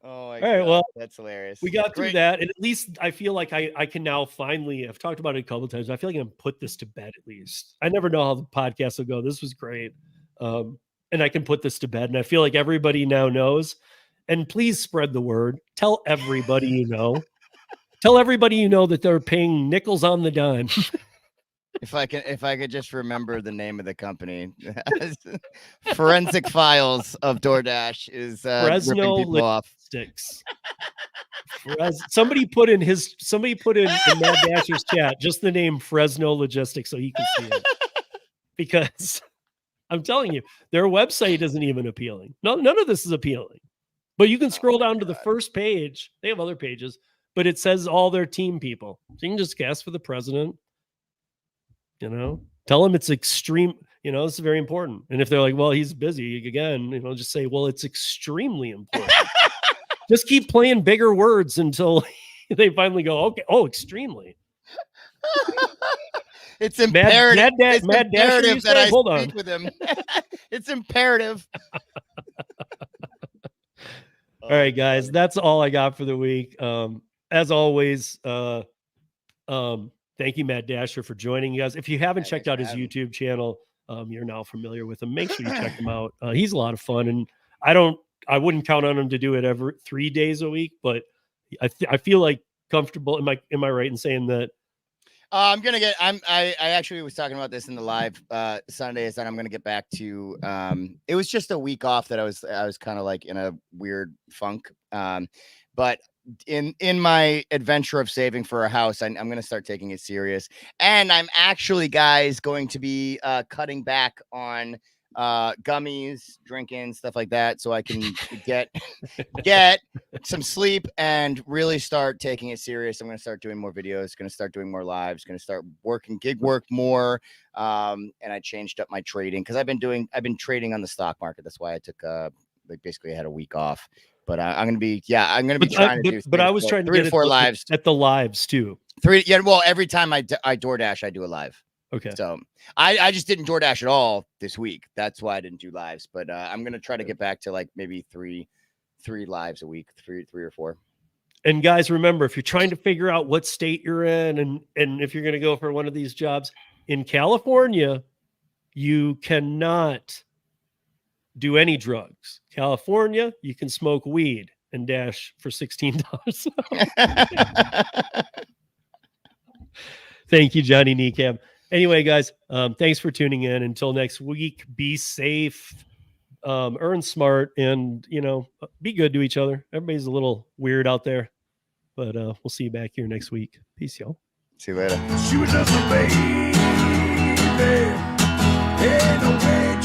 Speaker 1: Oh my God.
Speaker 2: All right, well,
Speaker 1: that's hilarious.
Speaker 2: We got through that. And at least I feel like I can now finally, I've talked about it a couple of times. I feel like I can put this to bed at least. I never know how the podcast will go. This was great. And I can put this to bed. And I feel like everybody now knows. And please spread the word. Tell everybody you know. Tell everybody you know that they're paying nickels on the dime.
Speaker 1: If I could just remember the name of the company. Forensic Files of DoorDash is
Speaker 2: Fresno
Speaker 1: ripping people off.
Speaker 2: Somebody put in Mad Dasher's chat just the name Fresno Logistics so he can see it. Because I'm telling you, their website isn't even appealing. None of this is appealing. But you can scroll down to the first page. They have other pages, but it says all their team people. So you can just ask for the president. Tell him it's extreme. This is very important. And if they're like, well, he's busy again, just say, well, it's extremely important. Just keep playing bigger words until they finally go, okay. Oh, extremely.
Speaker 1: It's imperative.
Speaker 2: Mad Dasher,
Speaker 1: that I
Speaker 2: hold
Speaker 1: speak
Speaker 2: on
Speaker 1: with him. It's imperative.
Speaker 2: All right, guys, that's all I got for the week. As always, thank you, Matt Dasher, for joining you guys. If you haven't checked out his YouTube channel, you're now familiar with him. Make sure you check him out. He's a lot of fun, and I wouldn't count on him to do it every 3 days a week, but I feel like comfortable. Am I right in saying that?
Speaker 1: I actually was talking about this in the live Sundays, and I'm gonna get back to it was just a week off that I was kind of like in a weird funk. But in my adventure of saving for a house, I'm gonna start taking it serious. And I'm actually, guys, going to be cutting back on gummies, drinking, stuff like that, so I can get some sleep and really start taking it serious. I'm going to start doing more videos, going to start doing more lives, going to start working gig work more. And I changed up my trading because I've been trading on the stock market. That's why I took basically I had a week off. But I'm going to be trying to do.
Speaker 2: But I was trying to
Speaker 1: 3
Speaker 2: get
Speaker 1: to 4 lives
Speaker 2: at the lives too.
Speaker 1: 3. Yeah. Well, every time I DoorDash, I do a live.
Speaker 2: Okay.
Speaker 1: So I just didn't DoorDash at all this week. That's why I didn't do lives. But I'm gonna try to get back to like maybe three lives a week, three or 4.
Speaker 2: And guys, remember, if you're trying to figure out what state you're in, and if you're gonna go for one of these jobs in California, you cannot do any drugs. California, you can smoke weed and dash for $16. Thank you, Johnny Kneecap. Anyway, guys, thanks for tuning in. Until next week, be safe, earn smart, and, be good to each other. Everybody's a little weird out there, but we'll see you back here next week. Peace, y'all.
Speaker 1: See you later.
Speaker 3: She was just a baby. Ain't no way